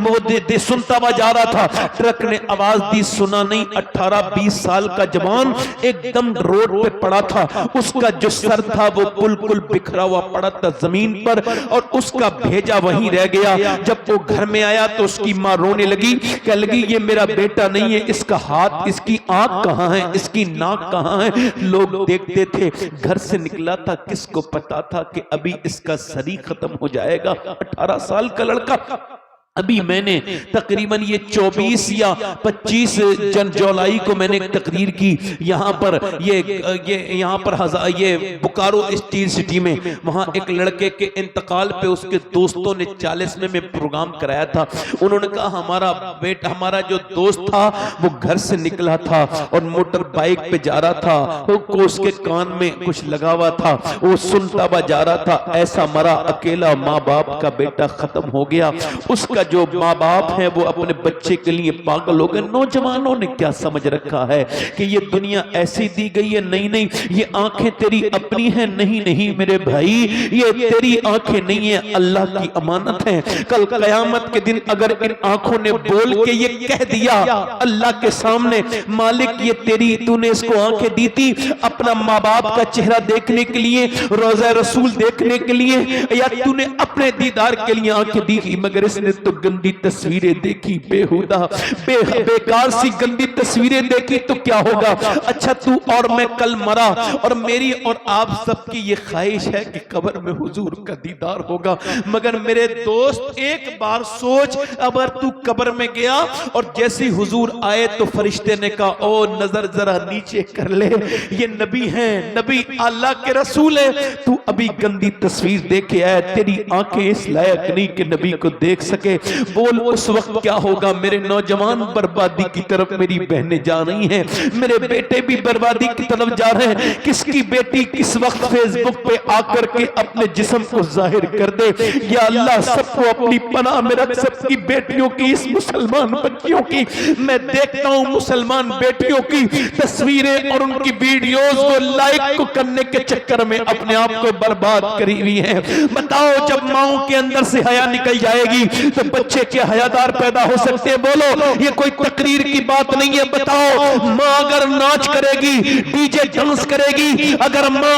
वो सुनता हुआ जा रहा था। ट्रक ने आवाज दी, सुना नहीं। 18-20 साल का जवान एकदम रोड पे पड़ा था। उसका जो सर था वो बिल्कुल बिखरा हुआ पड़ा था जमीन पर और उसका भेजा वहीं रह गया। जब वो घर में आया तो उसकी माँ रोने लगी, कह लगी ये मेरा बेटा नहीं है, इसका हाथ, इसकी आंख कहाँ है, इसकी नाक कहाँ है। लोग देखते थे। घर से निकला था, किसको पता था कि अभी इसका शरीर खत्म हो जाएगा। 18 साल का लड़का। अभी मैंने तकरीबन ये 24 या 25 जुलाई को मैंने तकरीर की यहाँ पर यहाँ पर ये बोकारो स्टील सिटी में। वहाँ एक लड़के के इंतकाल पे उसके दोस्तों ने 40वें में प्रोग्राम कराया था। उन्होंने कहा हमारा बेटा, हमारा जो दोस्त था वो घर से निकला था और मोटर बाइक पे जा रहा था, वो उसके कान में कुछ लगा हुआ था, वो सुनता हुआ जा रहा था। ऐसा मरा अकेला, माँ बाप का बेटा खत्म हो गया। उसका जो माँ बाप है वो अपने बच्चे के लिए पागल हो गए। नौजवानों ने क्या समझ रखा है कि ये दुनिया ऐसी दी गई है। नहीं नहीं, ये आंखें तेरी अपनी है। नहीं नहीं मेरे भाई, ये तेरी आंखें नहीं है, अल्लाह की अमानत है। कल कयामत के दिन अगर इन आंखों ने बोल के ये कह दिया अल्लाह के सामने, मालिक ये तेरी, तूने इसको आंखें दी थी अपना माँ बाप का चेहरा देखने के लिए, रोज़ा रसूल देखने के लिए, या तूने अपने दीदार के लिए आंखें दी, मगर इसने तो गंदी तस्वीरें देखी, बेहुदा बेकार सी गंदी तस्वीरें देखी, तो क्या होगा। अच्छा तू और मैं कल मरा और मेरी और आप सबकी ये ख्वाहिश है कि कब्र में हुजूर का दीदार होगा। मगर मेरे दोस्त एक बार सोच, अगर तू कब्र में गया और जैसे हुजूर आए तो फरिश्ते ने कहा ओ नजर जरा नीचे कर ले, ये नबी हैं, नबी अल्लाह के रसूल है, तू अभी गंदी तस्वीर देख के आया, तेरी आंखें इस लायक नहीं कि नबी को देख सके। बोल उस वक्त क्या होगा। मेरे नौजवान बर्बादी की तरफ मेरी बहनें जा रही हैं, मेरे बेटे भी बर्बादी की तरफ जा रहे हैं। किसकी बेटी किस वक्त फेसबुक पे आकर के अपने जिस्म को जाहिर कर दे। या अल्लाह सबको अपनी पनाह में रख, सबकी बेटियों की, इस मुसलमान बच्चियों की। मैं देखता हूं मुसलमान बेटियों की तस्वीरें और उनकी वीडियोस को लाइक को करने के चक्कर में अपने आप को बर्बाद करी हुई है। बताओ जब माओ के अंदर से हया निकल जाएगी तो बच्चे के हयादार पैदा हो सकते हैं। बोलो ये कोई तकरीर की बात नहीं है। बताओ माँ अगर नाच करेगी, डीजे डांस करेगी, अगर माँ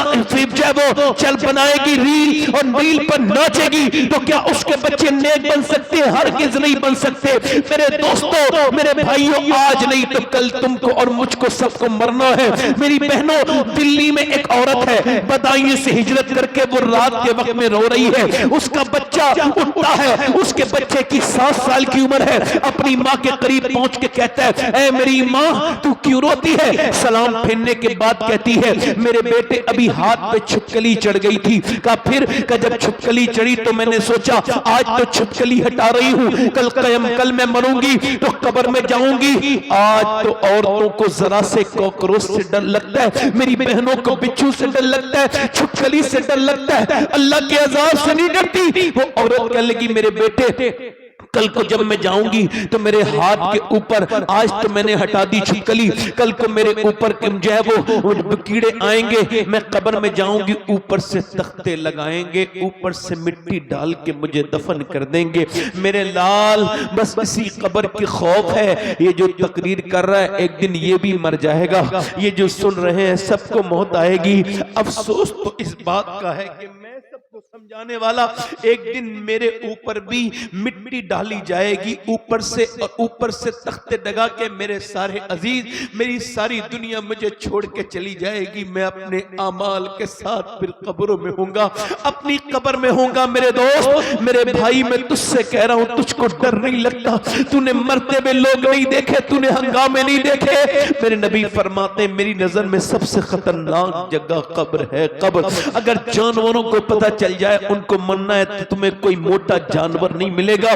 वो चल बनाएगी रील और रील पर नाचेगी, तो क्या उसके बच्चे नेक बन सकते हैं? हरगिज़ नहीं बन सकते। मेरे दोस्तों, मेरे भाइयों, आज नहीं तो कल तुमको और मुझको सबको मरना है। मेरी बहनों, दिल्ली में एक औरत है, बदायूं से हिजरत करके वो रात के वक्त में रो रही है। उसका बच्चा उठता है, उसके बच्चे की 7 साल की उम्र है, अपनी माँ के करीब पहुंच के कहता है, ऐ मेरी माँ तू क्यों रोती है? सलाम फेरने के बाद कहती है, मेरे बेटे अभी हाथ पे छिपकली चढ़ गई थी। कहा फिर? का जब छिपकली चढ़ी तो मैंने सोचा आज तो छिपकली हटा रही हूं, कल मैं मरूंगी तो कब्र में जाऊंगी। आज तो औरतों को जरा से कॉकरोच से डर लगता है, मेरी बहनों को बिच्छू से डर लगता है, छिपकली से डर लगता है, अल्लाह के अजाब से नहीं डरती। वो औरत कह लगी, मेरे बेटे कल को जब मैं जाऊंगी तो मेरे हाथ के ऊपर, आज तो मैंने हटा दी छिपकली, कल को मेरे ऊपर जो है वो कीड़े आएंगे, मैं कब्र में जाऊंगी, ऊपर से तख्ते लगाएंगे, ऊपर से मिट्टी डाल के मुझे दफन कर देंगे। मेरे लाल बस इसी कब्र की खौफ है। ये जो तकरीर कर रहा है एक दिन ये भी मर जाएगा, ये जो सुन रहे हैं सबको मौत आएगी। अफसोस तो इस बात का है कि मैं सबको समझाने वाला, एक दिन मेरे ऊपर भी मिट्टी डाली जाएगी ऊपर से तख्ते लगा के, मेरे सारे अजीज, मेरी सारी दुनिया मुझे छोड़ के चली जाएगी। मैं अपने आमाल के साथ फिर कब्रों में होऊंगा, अपनी कब्र में होऊंगा। मेरे दोस्त, मेरे भाई, मैं तुझसे कह रहा हूं, तुझको डर नहीं लगता? तूने मरते हुए लोग नहीं देखे, तूने हंगामे नहीं देखे? मेरे नबी फरमाते, मेरी नजर में सबसे खतरनाक जगह कब्र है। कब्र अगर जानवरों को पता चल जाए उनको मरना है तो तुम्हें कोई मोटा जानवर नहीं मिलेगा।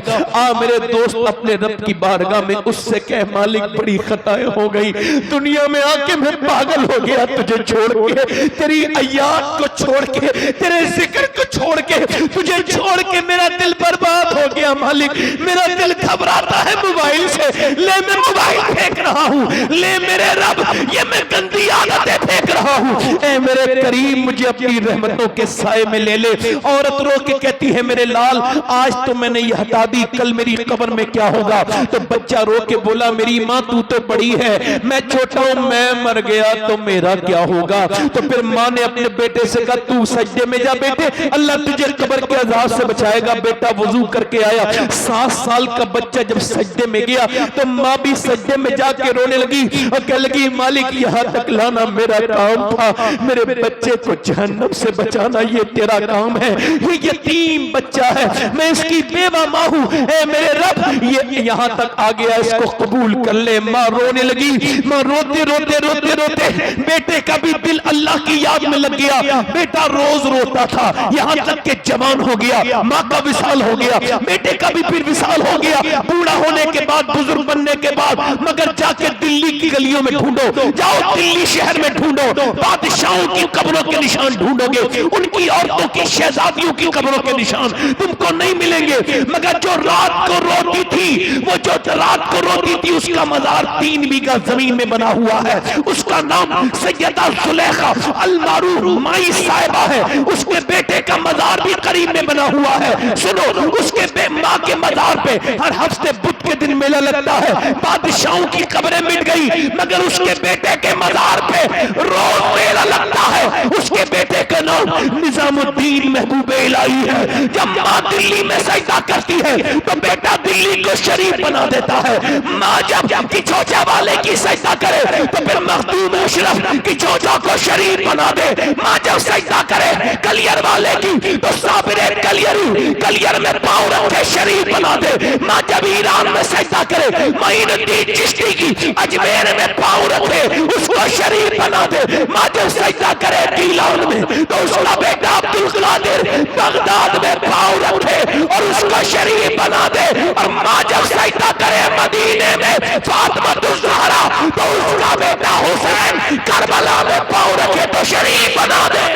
मेरे दोस्त, अपने रब की बारगाह में उससे कह, मालिक बड़ी खताएं हो गई, दुनिया में आके मैं पागल हो गया तुझे छोड़ के, तेरी अय्यात को छोड़ के, तेरे जिक्र को छोड़ के, तुझे छोड़ के मेरा दिल बर्बाद हो गया। मालिक मेरा दिल घबराता है मोबाइल से, ले मैं मोबाइल फेंक रहा हूँ, ले मेरे रब ये मैं गंदी आदतें फेंक रहा हूँ। ऐ मेरे करीम मुझे अपनी रहमतों के साए में ले ले। औरत रो के कहती है, मेरे लाल आज तो मैंने ये हटा दी, कल मेरी कब्र में क्या होगा? तो बच्चा रो के बोला, मेरी माँ तू तो बड़ी है, मैं छोटा हूं, मैं मर गया तो मेरा क्या होगा? तो फिर माँ ने अपने बेटे से कहा, तू सजदे में जा बेटे, अल्लाह तुझे कब्र के अजाब से बचाएगा। बेटा वजू करके आया, 7 साल का बच्चा जब सजदे में गया तो माँ भी सजदे में जाके रोने लगी और कह लगी, मालिक यहाँ तक लाना मेरा काम था, मेरे बच्चे को जहन्नम से बचाना ये तेरा काम है। ये यतीम बच्चा है, मैं इसकी बेवा माँ हूँ, मेरे रब ये यहाँ तक आ गया, इसको कबूल कर ले। माँ रोने लगी। माँ रोते रोते रोते रोते बेटे का भी दिल अल्लाह की याद में लग गया। बेटा रोज रोता था, यहाँ तक के जवान हो गया, माँ का विशाल हो गया, बेटे का भी फिर विशाल हो गया। बूढ़ा होने के बाद, बुजुर्ग बनने के बाद, मगर जाके दिल्ली की गलियों में ढूंढो, जाओ दिल्ली शहर में ढूंढो, बादशाहों की कब्रों के निशान ढूंढोगे, उनकी औरतों की, शहजादियों की कब्रों के निशान तुमको नहीं मिलेंगे। मगर जो रात को रोती थी, वो जो रात को रोती थी, उसका मजार 3 बीघा जमीन में बना हुआ है। उसका नाम सैयदा जुलेखा अल-मारूफ माई साहिबा है। उसके बेटे का मजार भी करीब में बना हुआ है। सुनो, उसके माँ के मजार पे हर हफ्ते बुध के दिन मेला लगता है। बादशाहों की कब्रें मिट गई, मगर उसके बेटे के मजार पे रोज मेला लगता है। उसके बेटे का नाम निजामुद्दीन महबूब इलाही है। जब माँ दिल्ली में सजदा करती है तो बेटा दिल्ली को शरीफ बना देता है। माँ जब की चोचा वाले की सजदा करे तो फिर मखदूम अशरफ की चोचा को शरीफ बना दे। माँ जब सजदा करे कलियर वाले की तो साबिर कलियर में पाँव रखे शरीफ बना दे। माँ जब ईरान में सजदा करे, मोइनुद्दीन चिश्ती की अजमेर में पाँव रखे उसको शरीफ बना दे। माँ जब सजदा करे गीलान में तो उसका बेटा अब्दुल कादिर बगदाद में पाँव रखे और उसको शरीफ बना दे। और माँ जब सजदा करे मदीने में फातिमा ज़हरा तो उसका बेटा हुसैन करबला में पाँव रखे तो शरीफ बना दे।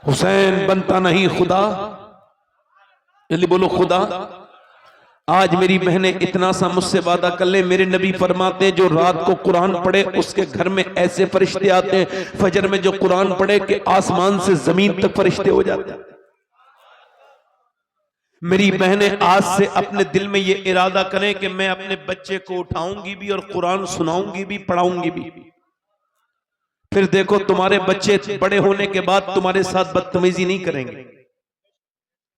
हुसैन बनता नहीं खुदा, जल्दी बोलो खुदा। आज मेरी बहनें इतना सा मुझसे वादा कर ले, मेरे नबी फरमाते हैं जो रात को कुरान पढ़े उसके घर में ऐसे फरिश्ते आते हैं, फजर में जो कुरान पढ़े कि आसमान से जमीन तक फरिश्ते हो जाते हैं। मेरी बहनें आज से अपने दिल में ये इरादा करें कि मैं अपने बच्चे को उठाऊंगी भी और कुरान सुनाऊंगी भी, पढ़ाऊंगी भी। फिर देखो तुम्हारे बच्चे बड़े होने के बाद तुम्हारे साथ बदतमीजी नहीं करेंगे।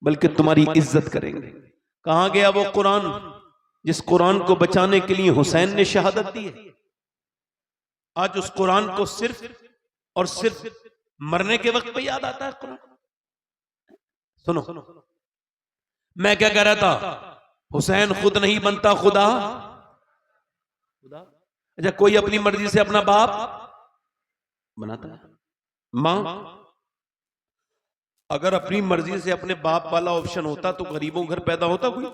बल्कि तुम्हारी इज्जत करेंगे। कहां गया वो कुरान जिस कुरान को बचाने के लिए हुसैन ने शहादत दी है? आज उस कुरान को सिर्फ और सिर्फ मरने के वक्त पे याद आता है कुरान। सुनो, मैं क्या कह रहा था, हुसैन खुद नहीं बनता खुदा। अच्छा, कोई अपनी मर्जी से अपना बाप बनाता है? मां अगर अपनी मर्जी से अपने बाप वाला ऑप्शन होता तो गरीबों घर पैदा होता, कोई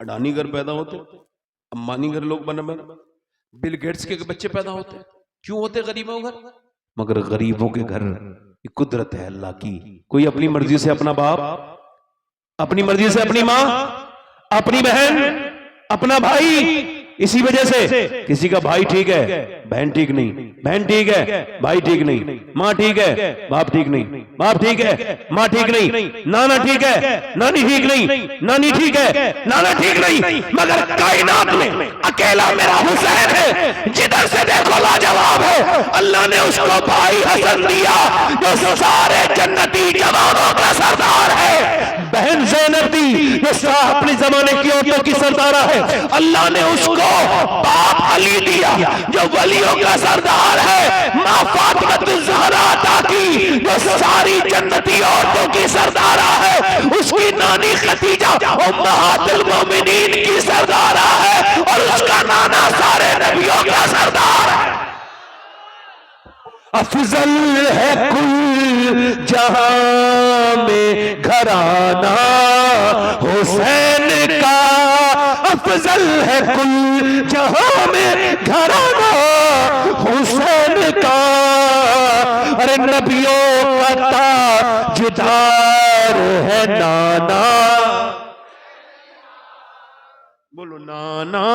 अडानी घर पैदा होते, अंबानी घर लोग बना, बिल गेट्स के बच्चे पैदा होते। क्यों होते गरीबों घर? मगर गरीबों के घर कुदरत है अल्लाह की। कोई अपनी मर्जी से अपना बाप, अपनी मर्जी से अपनी मां, अपनी बहन, अपना भाई। इसी वजह से किसी का भाई ठीक है, बहन ठीक नहीं, बहन ठीक है, भाई ठीक नहीं, मां ठीक है, बाप ठीक नहीं, बाप ठीक है, मां ठीक नहीं, नाना ठीक है, नानी ठीक नहीं, नानी ठीक है, नाना ठीक नहीं। मगर कायनात में अकेला मेरा हुसैन है, जिधर से देखो लाजवाब है। अल्लाह ने उसको भाई हसन दिया जो सारे जन्नती जवानों का सरदार है। बहन ज़ैनब दी जो अपने जमाने की औरतों की सरदारा है। अल्लाह ने उसको बाप अली दिया जो वलियों का सरदार है। मां फातिमा ज़हरा अता की जो सारी जन्नती औरतों की सरदारा है। उसकी नानी खदीजा उम्महातुल मोमिनीन की सरदारा है और उसका नाना सारे नबियों का सरदार है। अफजल है कुल जहां में घराना हुसैन का, अफजल है कुल जहां में घराना हुसैन का। अरे नबियों का ताजदार है नाना, बोलो नाना।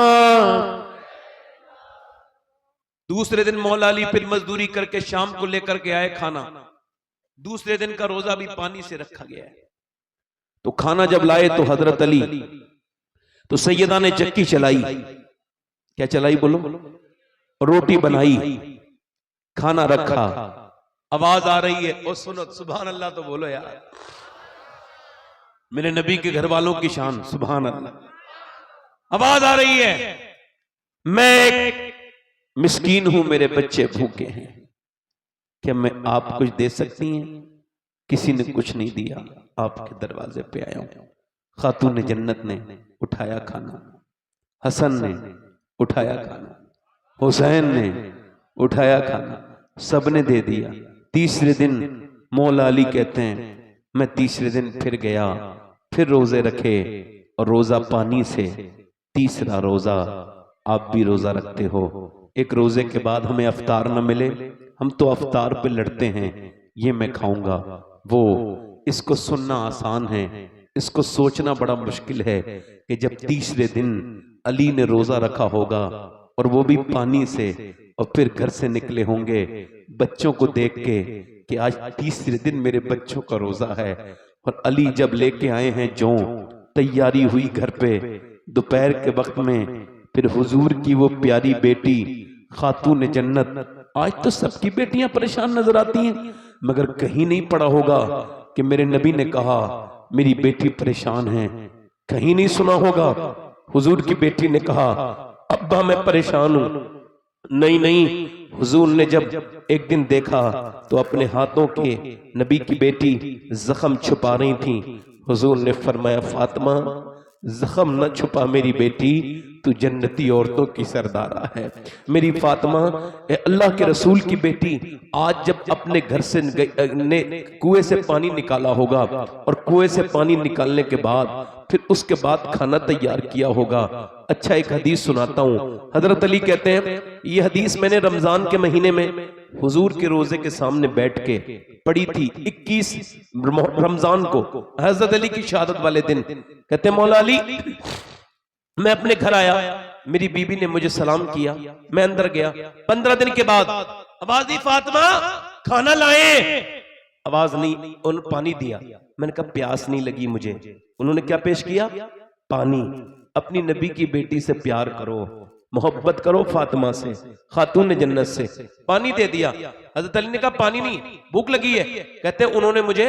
दूसरे दिन मौला अली फिर मजदूरी करके शाम को लेकर के आए खाना। दूसरे दिन का रोजा भी पानी से रखा गया है। तो खाना जब लाए तो हजरत अली, तो सैयदा ने चक्की चलाई। क्या चलाई बोलो? रोटी बनाई, खाना रखा, आवाज आ रही है, ओ सुनो सुभान अल्लाह तो बोलो यार। मेरे नबी के घर वालों की शान, सुभान अल्लाह। आवाज आ रही है, मैं मिस्कीन हूं, मेरे बच्चे भूखे हैं, क्या मैं आप कुछ दे सकती हैं? किसी ने कुछ नहीं दिया, आपके दरवाजे पे आया हूं। खातून जन्नत ने उठाया खाना, हसन ने उठाया खाना, हुसैन ने उठाया खाना, सबने दे दिया। तीसरे दिन मौला अली कहते हैं मैं तीसरे दिन फिर गया, फिर रोजे रखे और रोजा पानी से। तीसरा रोजा आप भी रोजा रखते हो, एक रोजे के बाद हमें अफ्तार न मिले, हम तो अफ्तार पे लड़ते हैं, ये मैं खाऊंगा वो। इसको सुनना आसान है, इसको सोचना बड़ा मुश्किल है कि जब तीसरे दिन अली ने रोजा रखा होगा और वो भी पानी से, और फिर घर से निकले होंगे बच्चों को देख के कि आज तीसरे दिन मेरे बच्चों का रोजा है। और अली जब लेके आए हैं जो तैयारी हुई घर पे दोपहर के वक्त में, फिर हुजूर की वो प्यारी बेटी खातून जन्नत। आज तो सबकी बेटियां परेशान नजर आती हैं, मगर कहीं नहीं पड़ा होगा कि मेरे नबी ने कहा मेरी बेटी परेशान है। कहीं नहीं सुना होगा हुजूर की बेटी ने कहा अब्बा मैं परेशान हूं। नहीं नहीं, हुजूर ने जब एक दिन देखा तो अपने हाथों के नबी की बेटी जख्म छुपा रही थी। हुजूर ने फरमाया फातिमा जख्म न छुपा मेरी बेटी, तू जन्नती औरतों की सरदारा है। मेरी फातिमा, अल्लाह के रसूल की बेटी, आज जब अपने घर से ने कुएं से पानी निकाला होगा और कुएं से पानी निकालने के बाद फिर उसके बाद खाना तैयार किया होगा। अच्छा एक हदीस सुनाता हूँ। हजरत अली कहते हैं ये हदीस मैंने रमजान के महीने में हुजूर के रोजे के सामने बैठ के पढ़ी थी, 21 रमजान को, हजरत अली की शहादत वाले दिन। कहते हैं मौला अली मैं अपने घर आया, मेरी बीबी ने मुझे सलाम किया, मैं अंदर गया। 15 दिन के बाद आवाज दी फातिमा खाना लाए, आवाज नहीं, उन्होंने पानी दिया। मैंने कहा प्यास नहीं लगी मुझे। उन्होंने क्या पेश किया? पानी। अपनी नबी की बेटी से प्यार करो, मोहब्बत करो, फातिमा से, खातून जन्नत से, पानी दे दिया। हजरत अली ने कहा पानी नहीं, भूख लगी है। कहते उन्होंने मुझे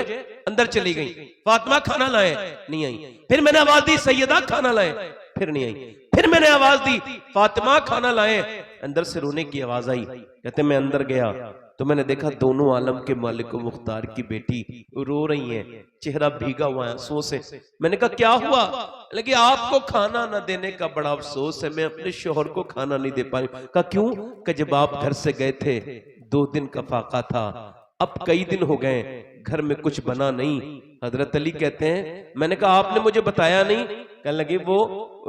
अंदर चली गई, फातिमा खाना लाए, नहीं आई। फिर मैंने आवाज दी सैयदा खाना लाए, फिर नहीं आई। फिर मैंने आवाज दी फातिमा खाना लाए, अंदर से रोने की आवाज आई। कहते मैं अंदर गया तो मैंने देखा दोनों आलम के मालिक मुख्तार की बेटी रो रही हैं, चेहरा भीगा हुआ है आंसुओं से। मैंने कहा क्या हुआ? लेकिन आपको खाना ना देने का बड़ा अफसोस है, मैं अपने शोहर को खाना नहीं दे पाई। कहा क्यों? कि जब आप घर से गए थे 2 दिन का फाका था, अब कई दिन हो गए घर में कुछ बना नहीं। हजरत अली कहते हैं मैंने कहा आपने मुझे बताया नहीं। कहने लगी, वो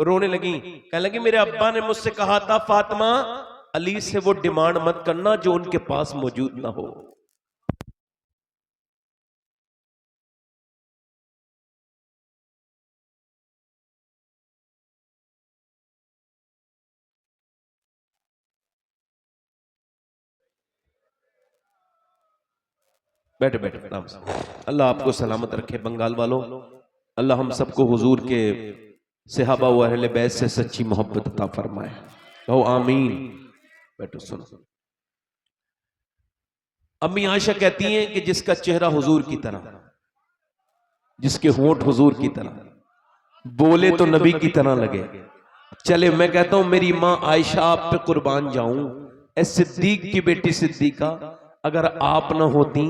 रोने लगी, कहने लगी मेरे अब्बा ने मुझसे कहा था फातिमा अली से वो डिमांड मत करना जो उनके पास मौजूद ना हो। बैठे बैठे आराम से। अल्लाह आपको सलामत रखे बंगाल वालों। अल्लाह हम सबको हुजूर के सहाबा व अहले बैत से सच्ची मोहब्बत अता फरमाए। कहो आमीन। बैठो सुनो। अम्मी आयशा कहती हैं कि जिसका चेहरा हुजूर की तरह, जिसके होंठ हुजूर की तरह, बोले तो नबी की तरह लगे, चले। मैं कहता हूं मेरी मां आयशा आप पे कुर्बान जाऊं। ए सिद्दीक की बेटी सिद्दीका, अगर आप ना होती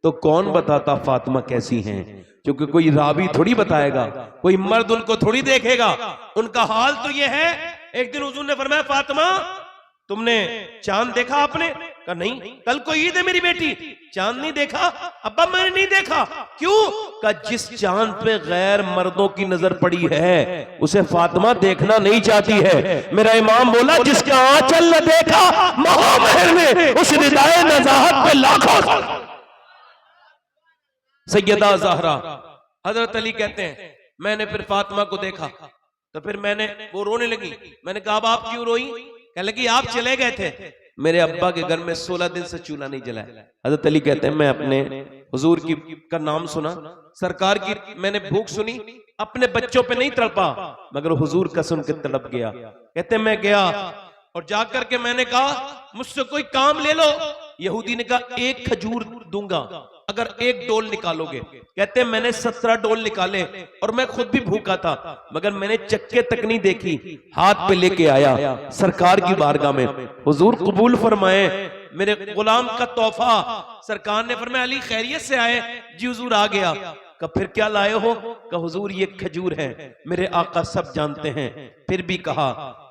तो कौन बताता फातिमा कैसी हैं? क्योंकि कोई रावी थोड़ी बताएगा, कोई मर्द उनको थोड़ी देखेगा। उनका हाल तो ये है। एक दिन हुजूर ने फरमाया फातिमा तुमने चांद देखा आपने? कहा नहीं, कल को ईद है मेरी बेटी, चांद नहीं देखा? अब्बा मैंने नहीं देखा। क्यों? कहा जिस चांद पे गैर मर्दों की नजर पड़ी है उसे फातिमा देखना नहीं चाहती है। मेरा इमाम बोला जिसका आंचल न देखा महामहर में उस रिदाए नज़ाहत पे लाखों। सैयदा ज़हरा हजरत अली कहते हैं मैंने फिर फातिमा को देखा तो फिर मैंने, वो रोने लगी। मैंने कहा अब आप क्यों रोई? कहने लगी आप चले गए थे, मेरे अब्बा के घर में 16 दिन से चूल्हा नहीं जला। हजरत अली कहते हैं मैं अपने हुजूर की का नाम सुना, सरकार की मैंने भूख सुनी, अपने बच्चों पे नहीं तड़पा मगर हुजूर का सुन के तड़प गया। कहते मैं गया और जाकर के मैंने कहा मुझसे कोई काम ले लो। यहूदी ने कहा 1 खजूर दूंगा अगर 1 डोल निकालोगे। कहते मैंने 17 डोल निकाले और मैं खुद भी भूखा था मगर मैंने चक्के तक नहीं देखी, हाथ पे लेके आया सरकार की बारगाह में। हुजूर कबूल फरमाए मेरे गुलाम का तोहफा। सरकार ने फरमाया अली खैरियत से आए? जी हुजूर आ गया। कहा फिर क्या लाए हो? कहा हुजूर ये खजूर है, मेरे आका सब जानते हैं। फिर भी कहा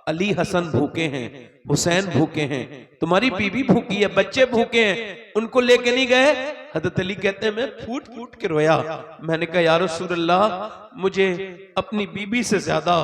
अली हसन भूखे हैं, हुसैन भूखे हैं, तुम्हारी बीवी भूखी है, बच्चे भूखे हैं, उनको लेके नहीं गए? हजरत अली कहते हैं मैं फूट फूट के रोया। मैंने कहा या रसूल अल्लाह मुझे अपनी बीवी से ज्यादा,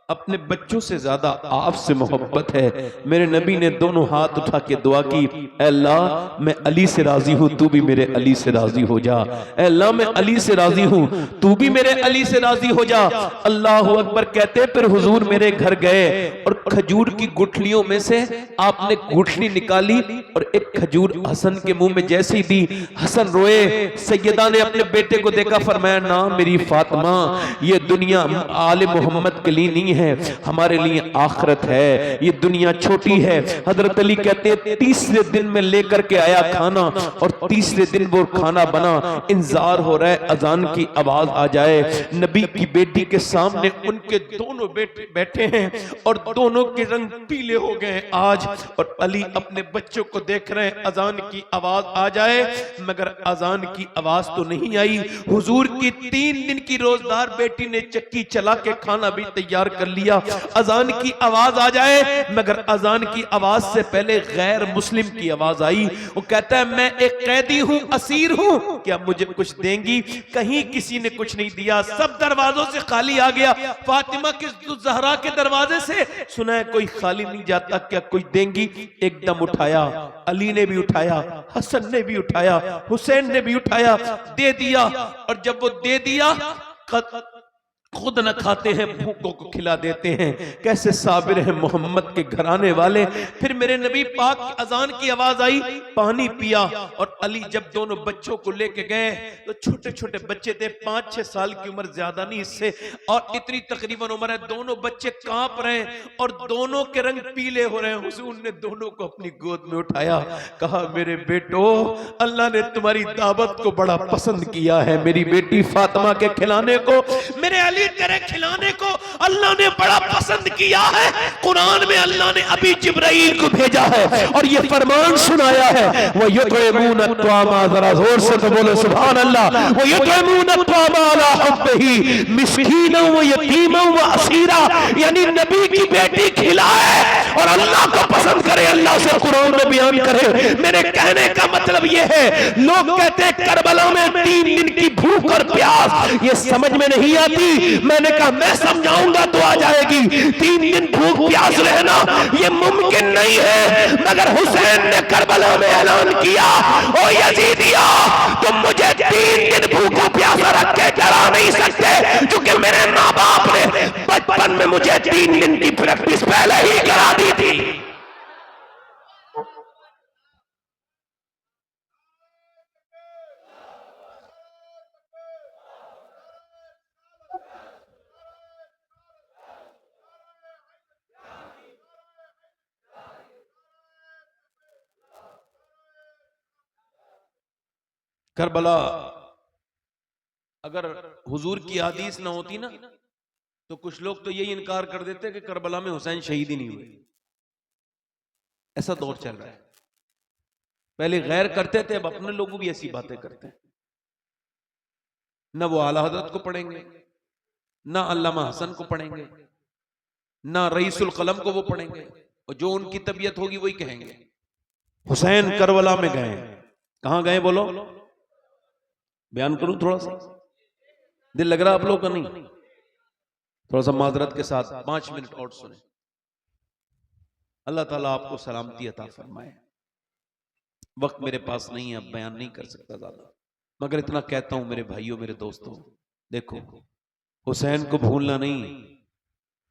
अपने बच्चों से ज्यादा आपसे मोहब्बत है। मेरे नबी ने दोनों हाथ उठा के दुआ की, ऐ अल्लाह मैं अली से राजी हूं, तू भी मेरे अली से राजी हो जा। ऐ अल्लाह मैं अली से राजी हूं, तू भी मेरे अली से राजी हो जा। अल्लाह अकबर कहते फिर हुजूर मेरे घर गए और खजूर की गुठलियों में से आपने गुठली निकाली और एक खजूर हसन के मुंह में जैसे ही दी, हसन रोए। सैयदा ने अपने बेटे को देखा, फरमाया ना मेरी फातिमा, ये दुनिया आले मोहम्मद के लिए नहीं है, हमारे लिए आखिरत है, ये दुनिया छोटी है। हजरत अली कहते हैं तीसरे दिन में लेकर के आया खाना और तीसरे दिन वो खाना बना। इंतजार हो रहा है अजान की आवाज आ जाए। नबी की बेटी के सामने उनके दोनों बेटे बैठे हैं और दोनों के रंग पीले हो गए आज, और अली अपने बच्चों को देख रहे हैं अजान की आवाज आ जाए मगर अजान की आवाज तो नहीं आई। हुजूर की 3 दिन की रोजदार बेटी ने चक्की चला के खाना भी तैयार कर लिया। अजान की आवाज आ जाए मगर अजान की आवाज से पहले गैर मुस्लिम की आवाज आई। वो कहता है मैं एक कैदी हूं, असीर हूं, क्या मुझे कुछ देंगी? कहीं किसी ने कुछ नहीं दिया, सब दरवाजों से खाली आ गया। फातिमा के ज़हरा के दरवाजे से सुना है कोई खाली नहीं जाता, क्या कुछ देंगी? एकदम उठाया, अली ने भी उठाया, हसन ने भी उठाया, हुसैन ने भी उठाया, दे दिया। और जब वो दे दिया खुद न खाते हैं, भूखों को खिला देते हैं। कैसे साबिर है मोहम्मद के घराने वाले। फिर मेरे नबी पाक की अजान की आवाज आई, पानी पिया। और अली जब दोनों बच्चों को लेके गए तो छोटे छोटे बच्चे थे, 5-6 साल की उम्र, ज्यादा नहीं इससे, और इतनी तकरीबन उम्र है। दोनों बच्चे कांप रहे हैं और दोनों के रंग पीले हो रहे हैं। हुजूर ने दोनों को अपनी गोद में उठाया, कहा मेरे बेटो, अल्लाह ने तुम्हारी दावत को बड़ा पसंद किया है। मेरी बेटी फातिमा के खिलाने को, मेरे अली तेरे खिलाने को अल्लाह ने बड़ा पसंद किया है। कुरान में अल्लाह ने अभी जिब्राइल को भेजा है और ये फरमान सुनाया है, वो युतइमून अत्वामा, जरा जोर से तो बोले सुभान अल्लाह, वो युतइमून अत्वामा अला हुब्बिही मिस्कीनन व यतीमन व असीरा। यानी नबी की बेटी खिलाए और अल्लाह को पसंद करे, अल्लाह से कुरान में बयान करे। मेरे कहने का मतलब ये है, लोग कहते हैं करबला में 3 दिन की भूख और प्यास, ये समझ में नहीं आती। मैंने कहा मैं समझाऊंगा तो आ जाएगी। 3 दिन भूख प्यास रहना ये मुमकिन नहीं है, मगर हुसैन ने करबला में ऐलान किया, ओ यजीदिया, तुम मुझे 3 दिन भूखा प्यासा रख के डरा नहीं सकते, क्योंकि मेरे माँ बाप ने बचपन में मुझे 3 दिन की प्रैक्टिस पहले ही करा दी थी। करबला, अगर हुजूर की हदीस ना होती ना, तो कुछ लोग तो यही इनकार कर देते कि करबला में हुसैन शहीद ही नहीं हुए। ऐसा दौर चल रहा है। पहले गैर करते थे, अब अपने लोग भी ऐसी बातें करते हैं। न वो आला हजरत को पढ़ेंगे, ना अल्लामा हसन को पढ़ेंगे, ना रईसुल कलम को वो पढ़ेंगे, और जो उनकी तबीयत होगी वही कहेंगे। हुसैन करबला में गए। कहां गए बोलो? बयान करूं थोड़ा सा? दिल लग रहा आप लोग का? नहीं, थोड़ा सा माजरत के साथ 5 मिनट और सुने। अल्लाह ताला आपको सलामती अता फरमाए। वक्त मेरे पास नहीं है, अब बयान नहीं कर सकता ज्यादा, मगर इतना कहता हूं मेरे भाइयों, मेरे दोस्तों, देखो हुसैन को भूलना नहीं।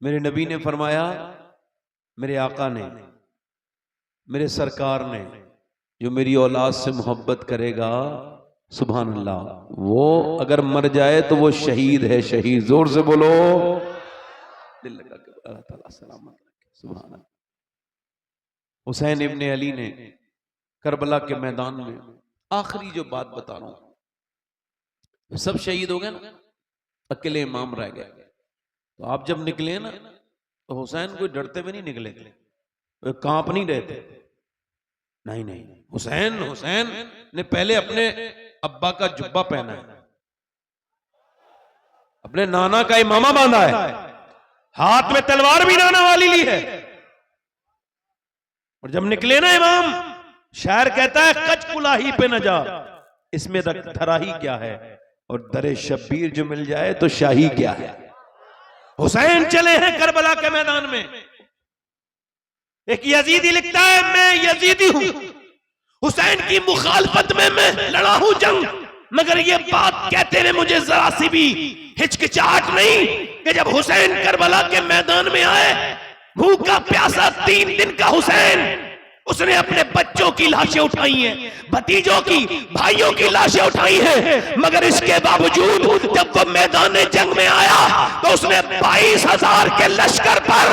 मेरे नबी ने फरमाया, मेरे आका ने, मेरे सरकार ने, जो मेरी औलाद से मोहब्बत करेगा, सुभान अल्लाह, वो अगर मर जाए तो वो शहीद है, शहीद। जोर से बोलो, दिल लगा के अल्लाह ताला सलामत रखे। सुभान अल्लाह। हुसैन इब्ने अली ने करबला के मैदान में, आखिरी जो बात बता रहा हूं, सब शहीद हो गए ना, अकेले इमाम रह गए। तो आप जब निकले ना, तो हुसैन कोई डरते हुए नहीं निकले, कांप नहीं रहे थे। नहीं नहीं, हुसैन ने पहले अपने अब्बा का जुब्बा पहना है, अपने नाना का इमामा बांधा है, हाथ में तलवार भी नाना वाली ली है। और जब निकले ना इमाम, शायर कहता है, कच कुलाही पे न जा, इसमें धरा ही क्या है, और दरे शब्बीर जो मिल जाए तो शाही क्या है। हुसैन चले हैं करबला के मैदान में। एक यजीदी लिखता है, मैं यजीदी हूं, हुसैन की मुखालफत में मैं लड़ा हूं जंग, मगर ये बात कहते हुए मुझे जरा सी भी हिचकिचाहट नहीं कि जब हुसैन करबला के मैदान में आए, भूखा प्यासा 3 दिन का हुसैन, उसने अपने बच्चों की लाशें उठाई हैं, भतीजों की, भाइयों की लाशें उठाई हैं, मगर इसके बावजूद जब वो मैदान जंग में आया तो उसने 22,000 के लश्कर पर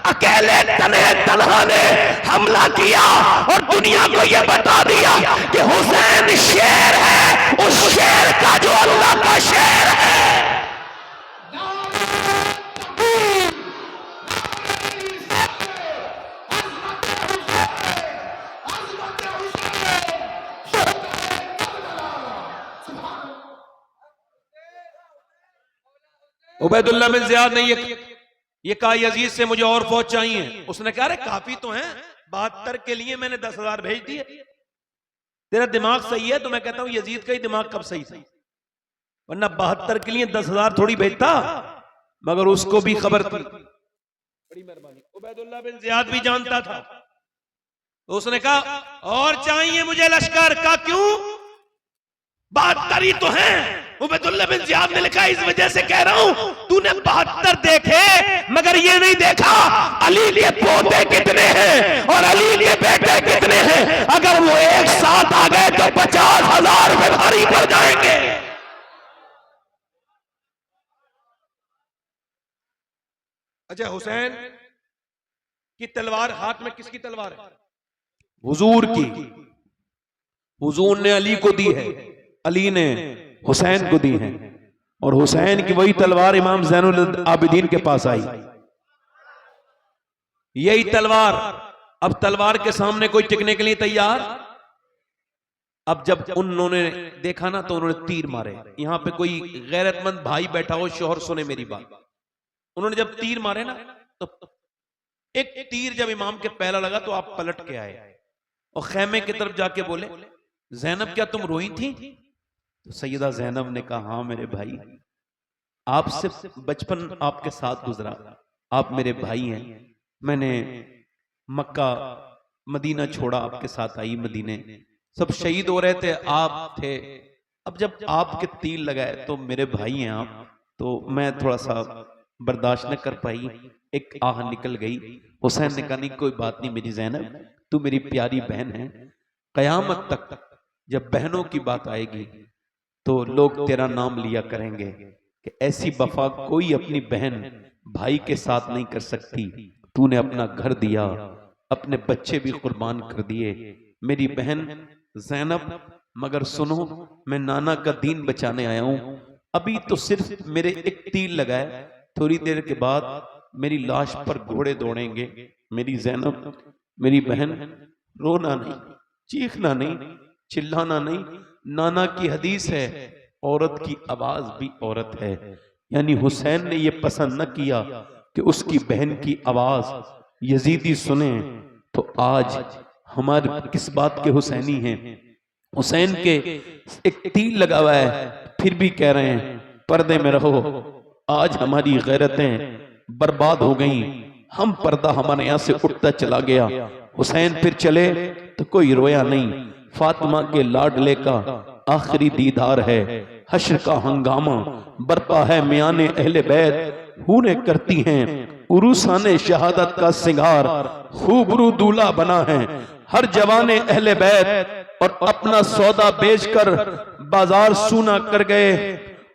अकेले तन्हा ने हमला किया और दुनिया को यह बता दिया कि हुसैन शेर है, उस शेर का जो अल्लाह का शेर है। उबैदुल्लाह बिन ज़ियाद ने ये कहा, यजीद से मुझे और फौज चाहिए। उसने कहा, अरे काफी तो हैं, 72 के लिए मैंने 10,000 भेज दिए। तेरा दिमाग सही है तो मैं कहता हूं यजीद का ही दिमाग कब सही था, वरना 72 के लिए 10,000 थोड़ी भेजता, मगर उसको भी खबर थी। बड़ी मेहरबानी। उबैदुल्लाह बिन ज़ियाद भी जानता था, तो उसने कहा और चाहिए मुझे लश्कर का। क्यों? 72 ही तो हैं। उबैदुल्लाह बिन ज़ियाद ने लिखा, इस वजह से कह रहा हूं तूने 72 देखे मगर ये नहीं देखा अली के पोते कितने हैं और अली के बेटे कितने हैं। अगर वो एक साथ आ गए तो 50,000 में भारी पड़ जाएंगे। अच्छा, हुसैन की तलवार हाथ में किसकी तलवार है? हुजूर की। हुजूर ने अली को दी है, अली ने हुसैन को दी है, और हुसैन की वही तलवार इमाम ज़ैनुल आबिदीन के पास आई। यही तलवार, अब तलवार के सामने कोई टिकने के लिए तैयार? अब जब उन्होंने देखा ना तो उन्होंने तीर मारे। यहां पे कोई गैरतमंद भाई बैठा हो, शोहर सुने मेरी बात। उन्होंने जब तीर मारे ना तो एक तीर जब इमाम के पहला लगा तो आप पलट के आए और खैमे की तरफ जाके बोले, ज़ैनब क्या तुम रोई थी? तो सैयदा ज़ैनब ने कहा, हाँ मेरे भाई, आपसे बचपन आपके साथ गुजरा, आप मेरे भाई हैं, मैंने मक्का मदीना छोड़ा, आपके साथ आई मदीने, सब शहीद हो रहे थे, आप थे, अब जब आपके तीर लगाए तो मेरे भाई हैं आप, तो मैं थोड़ा सा बर्दाश्त न कर पाई, एक आह निकल गई। हुसैन ने कहा, नहीं कोई बात नहीं मेरी ज़ैनब, तू मेरी प्यारी बहन है, कयामत तक जब बहनों की बात आएगी तो लोग तेरा नाम लिया करेंगे कि ऐसी वफा कोई अपनी बहन भाई के साथ नहीं कर सकती। तूने अपना घर दिया, अपने बच्चे भी कुर्बान कर दिए मेरी बहन ज़ैनब, मगर सुनो, मैं नाना का दीन बचाने आया हूं, अभी तो सिर्फ मेरे एक तीर लगाए, थोड़ी देर के बाद मेरी लाश पर घोड़े दौड़ेंगे। मेरी ज़ैनब, मेरी बहन, रोना नहीं, चीखना नहीं, चिल्लाना नहीं। नाना की हदीस है, औरत की आवाज भी औरत है। यानी हुसैन ने यह पसंद न किया कि उसकी बहन की आवाज यजीदी सुने। तो आज हमारे किस बात के हुसैनी हैं? हुसैन के एक तीर लगा हुआ है, फिर भी कह रहे हैं पर्दे में रहो। आज हमारी गैरतें बर्बाद हो गई, हम पर्दा हमारे यहां से उठता चला गया। हुसैन फिर चले तो कोई रोया नहीं। फातिमा के लाडले का आखिरी दीदार है, हश्र का हंगामा बरपा है मियाने अहले बैत, हूने करती हैं उरूसाने शहादत का सिंगार, खूबरू दूल्हा बना है हर जवाने अहले बैत, और अपना सौदा बेचकर बाजार सूना कर गए,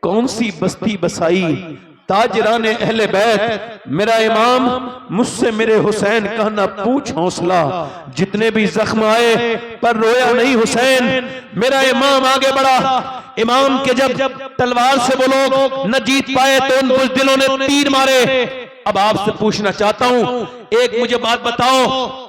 कौन सी बस्ती बसाई ताजराने अहले बैत। मेरा इमाम मुझसे मेरे हुसैन का ना पूछ हौसला, जितने भी जख्म आए पर रोया नहीं हुसैन। मेरा इमाम आगे बढ़ा। इमाम के जब तलवार से वो लोग न जीत पाए तो उन बुज़दिलों ने तीर मारे। अब आपसे पूछना चाहता हूं, एक मुझे बात बताओ,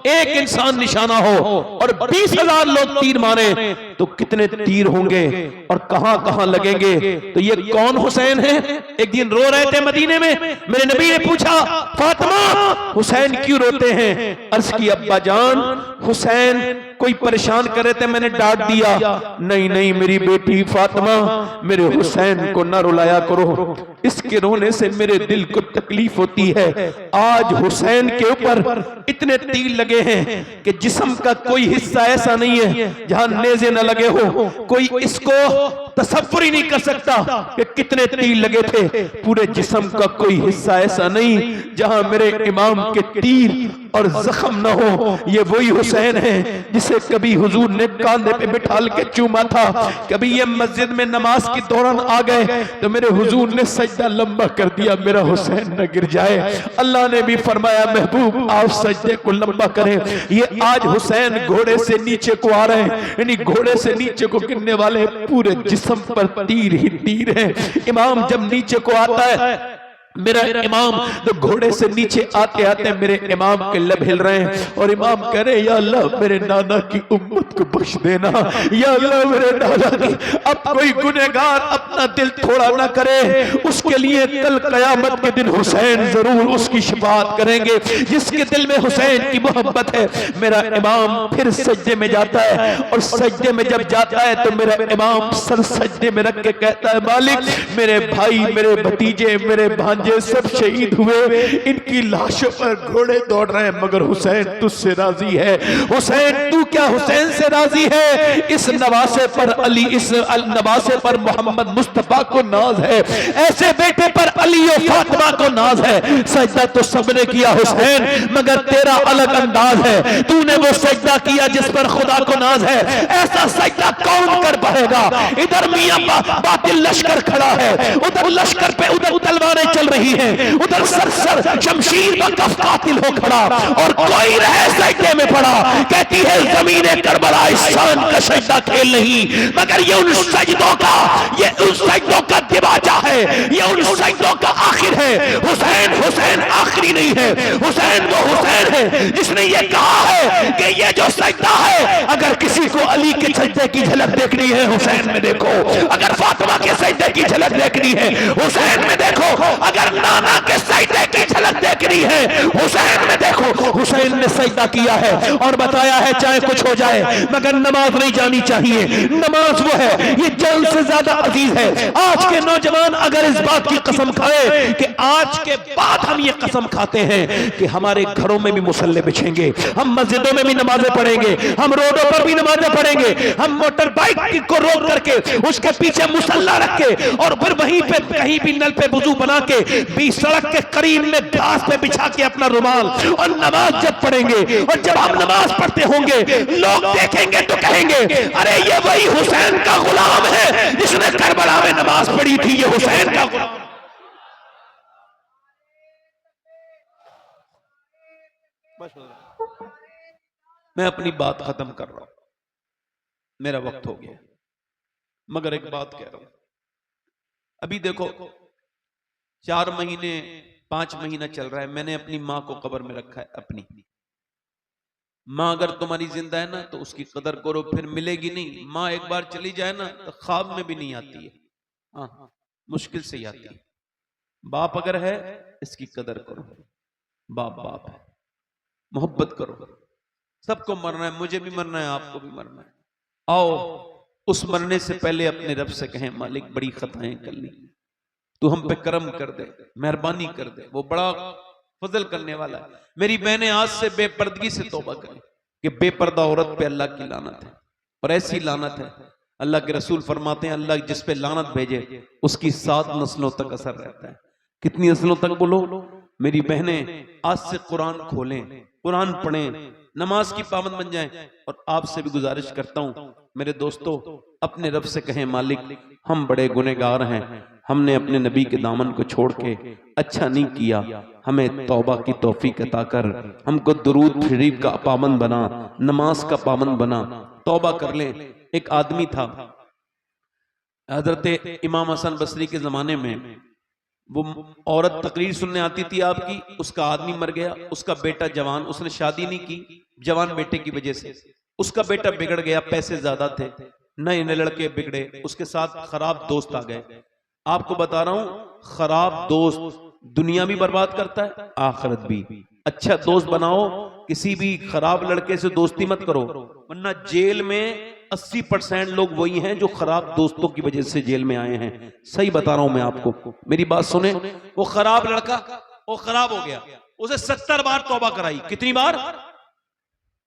एक इंसान निशाना हो और 20,000 लोग तीर मारे तो कितने तीर होंगे और कहां कहां लगेंगे? तो ये कौन हुसैन है? एक दिन रो रहे थे मदीने में, मेरे नबी ने पूछा, फातिमा हुसैन क्यों रोते हैं? अर्ज की, अब्बा जान हुसैन कोई परेशान कर रहे थे, मैंने डांट दिया। नहीं नहीं मेरी बेटी फातिमा, मेरे हुसैन को न रुलाया करो, इसके रोने से मेरे दिल को तकलीफ होती है। आज हुसैन के ऊपर इतने तीर लगे हैं कि जिस्म का कोई हिस्सा ऐसा नहीं है जहां नेज़े न लगे हो। कोई इसको तसव्वुर ही नहीं कर सकता कि कितने तीर लगे थे। पूरे जिस्म का कोई हिस्सा ऐसा नहीं जहां मेरे इमाम के तीर और जख्म न हो। ये वही हुसैन है जिसे कभी हुजूर ने कांधे पे बिठा के चूमा था। कभी ये मस्जिद में नमाज के दौरान आ गए तो मेरे हुजूर ने सजदा लंबा कर दिया, मेरा हुसैन न गिर जाए। अल्लाह ने भी फरमाया, महबूब आप सजदे को लंबा करें। ये आज हुसैन घोड़े से नीचे को आ रहे हैं, यानी घोड़े से नीचे को गिरने वाले पूरे जिस्म पर तीर ही तीर है। इमाम जब नीचे को आता है, मेरा इमाम तो घोड़े से नीचे आते आते मेरे इमाम के लब हिल रहे हैं और इमाम कह रहे, या अल्लाह मेरे नाना की उम्मत को बख्श देना, या अल्लाह मेरे नाना की, अब कोई गुनहगार अपना दिल थोड़ा ना करे, उसके लिए कल कयामत के दिन हुसैन जरूर उसकी शफाअत करेंगे, जिसके दिल में हुसैन की मोहब्बत है। मेरा इमाम फिर सजदे में जाता है और सजदे में जब जाता है तो मेरा इमाम सर सजदे में रख के कहता है, मालिक मेरे भाई, मेरे भतीजे, मेरे भांजे सब शहीद हुए, इनकी लाशों पर घोड़े दौड़ रहे हैं, मगर हुसैन तुझसे राजी है। हुसैन तू क्या क्या हुसैन से राजी है? इस नवासे पर अली, इस नवासे पर मोहम्मद मुस्तफा को नाज है, ऐसे बेटे पर अली और फातिमा को नाज है। सजदा तो सबने किया हुसैन, मगर तेरा अलग अंदाज है। तूने वो सजदा किया जिस पर खुदा को नाज है। ऐसा सजदा कौन कर पाएगा? इधर मियां बातिल लश्कर खड़ा है, उधर लश्कर पे उधर तलवारें चल रही हैं, उधर सरसर शमशीर बकफ कातिल हो खड़ा, और कोई रहे सजदे में पड़ा। कहती है ज़मीने करबला इस शान का सजदा खेल नहीं, मगर ये उन सजदों का, ये उन सजदों का दिवाजा है, ये उन सजदों का आखिर है। हुसैन हुसैन आखिरी नहीं है, हुसैन वो हुसैन है जिसने ये कहा है कि ये जो सजदा है, अगर किसी को अली के सजदे की झलक देखनी है हुसैन में देखो, अगर फातिमा के सजदे की झलक देखनी है हुसैन में देखो, अगर नाना के सजदे की झलक देखनी है हुसैन में देखो। हुसैन ने सजदा किया है और बताया है चाहे कुछ हो जाए मगर नमाज नहीं जानी चाहिए। नमाज वो है, ये जान से ज्यादा अजीज है। आज के नौजवान अगर इस बात की कसम खाए कि आज के बाद हम ये कसम खाते हैं कि हमारे घरों में भी मुसल्ले बिछेंगे, हम मस्जिदों में भी नमाजें पढ़ेंगे, हम रोडों पर भी नमाजें पढ़ेंगे, हम मोटर बाइक को रोक करके उसके पीछे मुसल्ला रख के और फिर वहीं पे कहीं भी नल पे वुजू बना के भी सड़क के करीब में घास पे बिछा के अपना रुमाल और नमाज जब पढ़ेंगे, और जब हम नमाज पढ़ते होंगे लोग देखेंगे तो कहेंगे अरे ये वही हुसैन का गुलाम है जिसने करबला में नमाज पढ़ी थी, ये हुसैन का गुलाम। मैं अपनी बात खत्म कर रहा हूं, मेरा वक्त हो गया, मगर एक बात कह रहा हूं। अभी देखो 4 महीने 5 महीना चल रहा है, मैंने अपनी मां को कब्र में रखा है। अपनी मां अगर तुम्हारी जिंदा है ना तो उसकी कदर करो, फिर मिलेगी नहीं। मां एक बार चली जाए ना तो ख्वाब में भी नहीं आती है, हाँ मुश्किल से ही आती है। बाप अगर है इसकी कदर करो, बाप बाप है, मोहब्बत करो। सबको मरना है, मुझे भी मरना है, आपको भी मरना है। आओ उस मरने से पहले अपने रब से कहें मालिक बड़ी खताएं कर ली, तू हम पे करम कर दे, मेहरबानी कर दे, वो बड़ा फजल करने वाला है। मेरी बहनें आज से बेपर्दगी से तौबा करें कि बेपर्दा औरत पे अल्लाह की लानत है, और ऐसी लानत है अल्लाह के रसूल फरमाते हैं अल्लाह जिस पे लानत भेजे उसकी 7 नस्लों तक असर रहता है। कितनी नस्लों तक बोलो? मेरी बहनें आज से कुरान खोलें, कुरान पढ़ें, नमाज की पाबंद बन जाएं। और आपसे भी गुजारिश करता हूं मेरे दोस्तों, अपने रब से कहें मालिक हम बड़े गुनहगार हैं, हमने अपने नबी के दामन को छोड़ के अच्छा नहीं किया, हमें तौबा की तौफीक अता कर, हमको दुरूद शरीफ का पाबंद बना, नमाज का पाबंद बना, तौबा कर लें। एक आदमी था, हजरत इमाम हसन बसरी के जमाने में, वो औरत तकरीर सुनने आती थी आपकी, उसका आदमी मर गया, उसका बेटा जवान, उसने शादी नहीं की, जवान बेटे की वजह से उसका बेटा बिगड़ गया, पैसे ज्यादा थे, नए नए लड़के बिगड़े, उसके साथ खराब दोस्त आ गए। आपको बता रहा हूं खराब दोस्त दुनिया भी बर्बाद करता है, आखिरत भी। अच्छा दोस्त बनाओ, किसी भी खराब लड़के से दोस्ती मत करो, वरना जेल में 80% लोग वही हैं जो खराब दोस्तों की वजह से जेल में आए हैं। सही बता रहा हूं मैं आपको, मेरी बात सुने। वो खराब लड़का वो खराब हो गया, उसे 70 बार तौबा कराई। कितनी बार?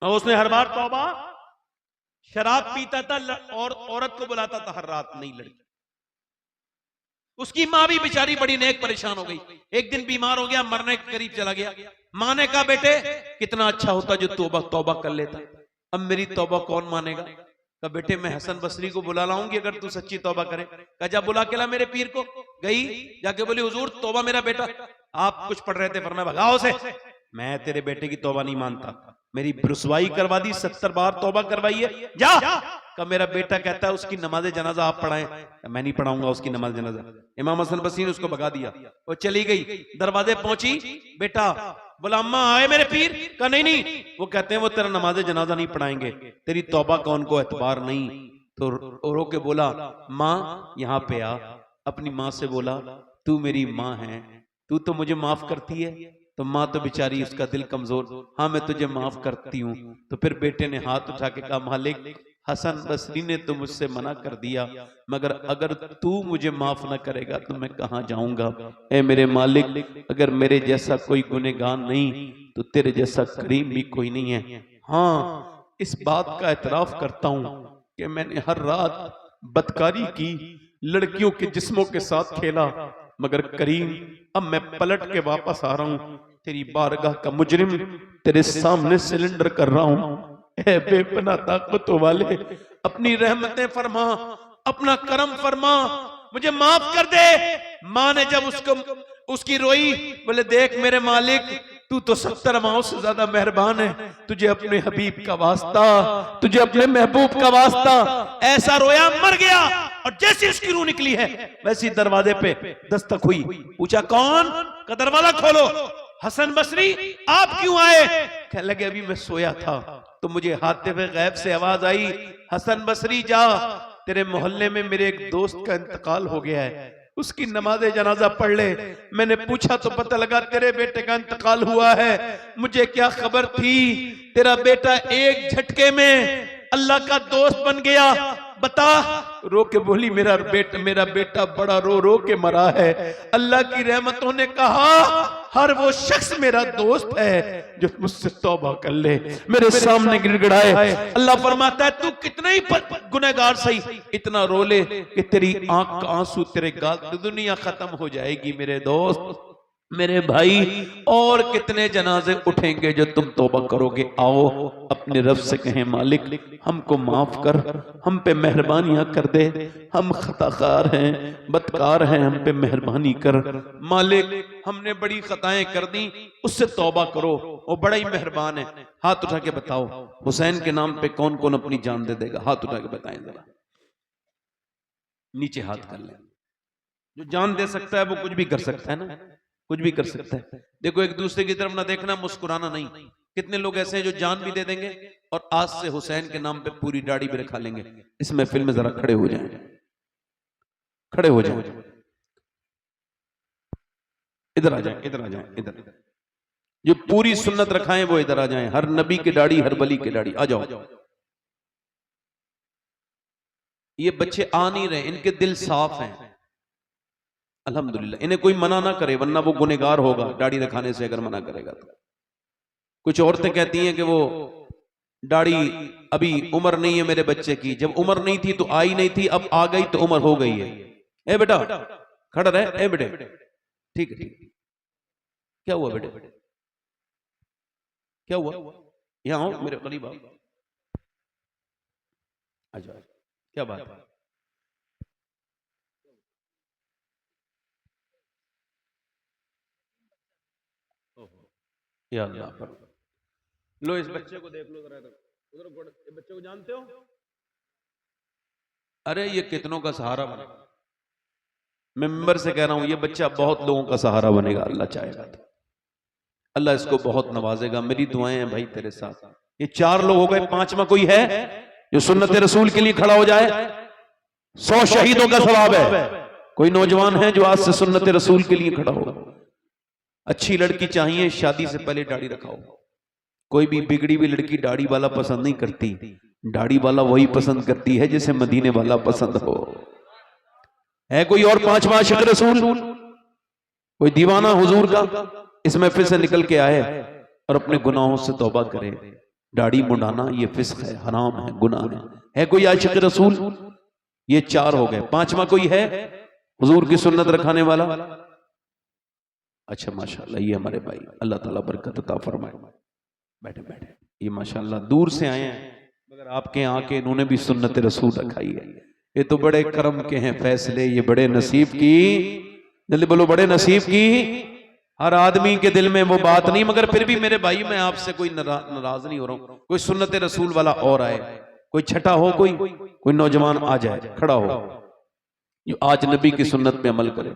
और उसने हर बार तौबा, शराब पीता था और औरत को बुलाता था हर रात, नई लड़की। उसकी मां भी बेचारी बड़ी नेक परेशान हो गई, एक दिन बीमार हो गया, मरने के करीब चला गया। मां ने कहा बेटे कितना अच्छा होता जो तौबा कर लेता, अब मेरी तौबा कौन मानेगा? कहा बेटे मैं हसन बसरी को बुला लाऊंगी अगर तू सच्ची तौबा करे। कहा जा बुला के ला मेरे पीर को। गई, जाके बोली हुजूर तौबा मेरा बेटा, आप कुछ पढ़ रहे थे, फरमाया भगाओ से, मैं तेरे बेटे की तौबा नहीं मानता, मेरी रुसवाई करवा दी, 70 बार तौबा करवाई है, जा। का मेरा बेटा कहता है उसकी नमाज जनाजा आप पढ़ाएं। मैं नहीं पढ़ाऊंगा उसकी नमाज जनाजा। इमाम हसन बसरी ने उसको भगा दिया, वो चली गई। दरवाजे पहुंची, बेटा बोला अम्मा आए मेरे पीर? का नहीं नहीं, वो कहते हैं वो तेरा नमाज जनाजा नहीं पढ़ाएंगे, तेरी तौबा का उनको एतबार नहीं। तो रो के बोला माँ यहाँ पे आ, अपनी माँ से बोला तू मेरी माँ है, तू तो मुझे माफ करती है। तो माँ तो बेचारी उसका दिल कमजोर, हाँ मैं तुझे माफ करती हूँ। तो फिर बेटे ने हाथ उठा के कहा मालिक हसन बसरी ने तो मुझसे मना कर दिया, मगर अगर तू मुझे माफ न करेगा तो मैं कहाँ जाऊंगा। ए मेरे मालिक अगर मेरे जैसा कोई गुनहगार नहीं तो तेरे जैसा करीम भी कोई नहीं है। हाँ इस बात का एतराफ करता हूं कि मैंने हर रात बदकारी की, लड़कियों के जिस्मों के साथ खेला, मगर करीम अब मैं पलट के वापस आ रहा हूं तेरी बारगाह का मुजरिम, तेरे सामने सिलेंडर कर रहा हूं। ए बेपनाह ताकतों वाले, अपनी रहमतें फरमा, अपना करम फरमा, मुझे माफ कर दे। मां ने जब उसकी रोई, बोले देख मेरे मालिक, तू तो 70 माओं से ज्यादा मेहरबान है, तुझे अपने हबीब का वास्ता, तुझे अपने महबूब का वास्ता। ऐसा रोया, मर गया। और जैसे उसकी रूह निकली है वैसी दरवाजे पे दस्तक हुई। पूछा कौन? का दरवाजा खोलो। हसन बसरी आप क्यों आए? कहने लगे अभी मैं सोया था तो मुझे हाथे में गैब से आवाज आई, हसन बसरी जा, तेरे मोहल्ले में मेरे एक दोस्त का इंतकाल हो गया है, उसकी नमाज जनाजा पढ़ ले। मैंने पूछा तो पता लगा तेरे बेटे का इंतकाल हुआ है। मुझे क्या खबर थी, तेरा बेटा एक झटके में अल्लाह का दोस्त बन गया। बता। रो के बोली मेरा बेटा बड़ा रो रो के मरा है। अल्लाह की रहमतों ने कहा हर वो शख्स मेरा दोस्त है जो मुझसे तौबा कर ले, मेरे सामने गिड़गिड़ाए। अल्लाह फरमाता है तू कितना ही गुनहगार सही, इतना रो ले कि तेरी आंख का आंसू तेरे गाल, दुनिया खत्म हो जाएगी मेरे दोस्त, मेरे भाई। और कितने जनाजे उठेंगे जो तुम तौबा करोगे। आओ अपने रब से कहें मालिक हमको माफ कर, हम पे मेहरबानियां कर दे, हम खताकार हैं, बदकार हैं, हम पे मेहरबानी कर। मालिक हमने बड़ी खताएं कर दी, उससे तौबा करो, वो बड़ा ही मेहरबान है। हाथ उठा के बताओ हुसैन के नाम पे कौन कौन अपनी जान दे देगा? हाथ उठा के बताएं जरा, नीचे हाथ कर ले। जो जान दे सकता है वो कुछ भी कर सकता है ना, कुछ भी कर सकता है। देखो एक दूसरे की तरफ ना देखना, मुस्कुराना नहीं। कितने लोग ऐसे हैं जो जान भी दे देंगे और आज से हुसैन के नाम पे पूरी दाढ़ी भी रखा लेंगे। इस महफिल में जरा खड़े हो जाएं, खड़े हो जाएं, इधर आ जाएं, इधर आ जाएं, इधर। जो पूरी सुन्नत रखाएं वो इधर आ जाएं। हर नबी की दाढ़ी, हर वली की दाढ़ी। आ जाओ। ये बच्चे आ नहीं रहे, इनके दिल साफ हैं अल्हम्दुलिल्लाह। इन्हें कोई मना ना करे वरना वो गुनहगार होगा दाढ़ी रखाने से, अगर मना करेगा तो। कुछ औरतें कहती हैं कि वो दाढ़ी अभी उम्र नहीं है मेरे बच्चे की, जब उम्र नहीं थी तो आई नहीं थी, अब आ गई तो उम्र हो गई है। ए बेटा खड़ा रहे, ए बेटे ठीक है ठीक। क्या हुआ बेटे, क्या हुआ? यहाँ आओ मेरे करीब आओ। अच्छा क्या बात है? या अल्लाह पर लो इस बच्चे को देख लो जरा, उधर बच्चे को जानते हो? अरे ये कितनों का सहारा बनेगा। मैं मेंबर से कह रहा हूं ये बच्चा बहुत लोगों का सहारा बनेगा, अल्लाह चाहेगा तो। अल्लाह इसको बहुत नवाजेगा। मेरी दुआएं हैं भाई तेरे साथ। ये 4 लोग हो गए, 5वां कोई है जो सुन्नत रसूल के लिए खड़ा हो जाए? 100 शहीदों का सवाब है। कोई नौजवान है जो आज से सुन्नत रसूल के लिए खड़ा हो? अच्छी लड़की चाहिए, शादी से पहले दाढ़ी रखाओ। कोई भी बिगड़ी हुई लड़की दाढ़ी वाला पसंद नहीं करती, दाढ़ी वाला वही पसंद करती है जिसे मदीने वाला पसंद हो। है कोई और 5वां आशिक रसूल, कोई दीवाना हुजूर का इस महफिल से निकल के आए और अपने गुनाहों से तौबा करे? दाढ़ी मुंडाना ये फिस्क है, हराम है, गुनाह है। है कोई आशिक रसूल? ये 4 हो गए। 5वां कोई है हुजूर की सुन्नत रखाने वाला? अच्छा माशाल्लाह, ये हमारे भाई, अल्लाह ताला बरकत अता फरमाए। बैठे बैठे, ये माशाल्लाह दूर से आए हैं मगर आपके आके इन्होंने भी सुन्नत रसूल रखाई है। ये तो बड़े करम के हैं फैसले, ये बड़े नसीब की, जल्दी बोलो बड़े नसीब की। हर आदमी के दिल में वो बात नहीं, मगर फिर भी मेरे भाई मैं आपसे कोई नाराज नहीं हो रहा हूं। कोई सुन्नत रसूल वाला और आए, कोई छठा हो, कोई नौजवान आ जाए, खड़ा हो, जो आज नबी की सुन्नत पे अमल करे।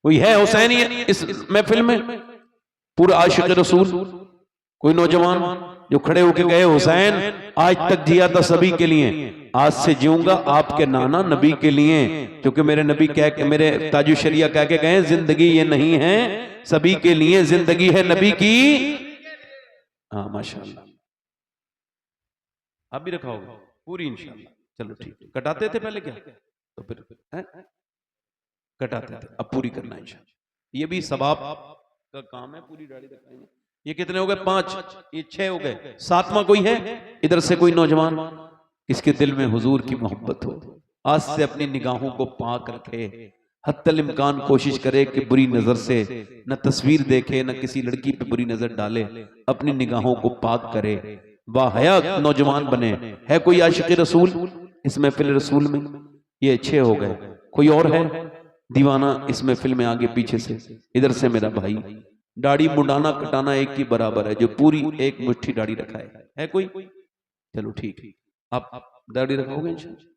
कोई है हुसैनी इस महफिल में? पूरा आशिक रसूल, कोई नौजवान जो खड़े होके गए हुसैन आज तक जिया था सभी के लिए, आज से जीऊंगा आपके नाना नबी के लिए, क्योंकि मेरे नबी कह के, मेरे ताजु शरिया कह के गए जिंदगी ये नहीं है सभी के लिए, जिंदगी है नबी की। हाँ माशाल्लाह, आप भी रखाओगे पूरी इंशाल्लाह। चलो ठीक है। कटाते थे पहले क्या, तो फिर कटाते थे, अब पूरी करना इंशाल्लाह। ये भी सवाब का काम है, पूरी दाढ़ी रखाएंगे। ये कितने हो गए? 5, ये 6 हो गए। 7वां कोई है इधर से? कोई नौजवान इसके दिल में हुजूर की मोहब्बत हो, आज से अपनी निगाहों को पाक रखे, हत्तल इम्कान कोशिश करे कि बुरी नजर से न तस्वीर देखे, न किसी लड़की पे बुरी नजर डाले, अपनी निगाहों को पाक करे, बाहया नौजवान बने। है कोई आशिक रसूल इस महफिल रसूल में? ये 6 हो गए। कोई और है दीवाना इस महफिल में? आगे पीछे से, इधर से मेरा भाई। दाढ़ी मुंडाना कटाना एक ही बराबर है, जो पूरी एक मुट्ठी दाढ़ी रखा है कोई? चलो ठीक, आप दाढ़ी रखोगे इंशाअल्लाह।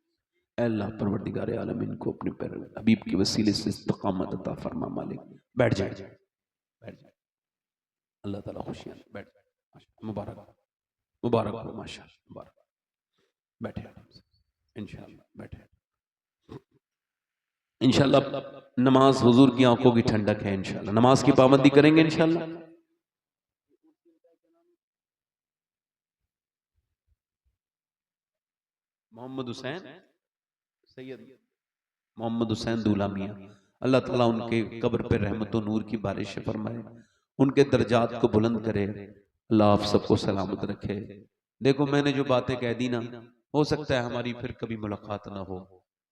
अल्लाह परवरदिगार आलम इनको अपने पैर हबीब के वसीले से इस्तकामत अता फरमा मालिक। बैठ जाए, बैठ जाए, अल्लाह ताला खुशियां बैठ जाए। मुबारक मुबारक हो, माशाअल्लाह मुबारक। बैठे इंशाअल्लाह, बैठे इंशाअल्लाह। नमाज हुजूर की आंखों की ठंडक है इंशाअल्लाह। नमाज की पाबंदी करेंगे इंशाअल्लाह। मोहम्मद हुसैन सैयद मोहम्मद हुसैन दूल्हा मियां, अल्लाह ताला उनके कब्र पे रहमत और नूर की बारिश फरमाए, उनके दर्जात को बुलंद करे, अल्लाह आप सबको सलामत रखे। देखो मैंने जो बातें कह दी ना, हो सकता है हमारी फिर कभी मुलाकात ना हो,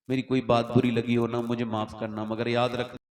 मेरी कोई बात बुरी लगी हो ना, मुझे माफ करना, मगर याद रखना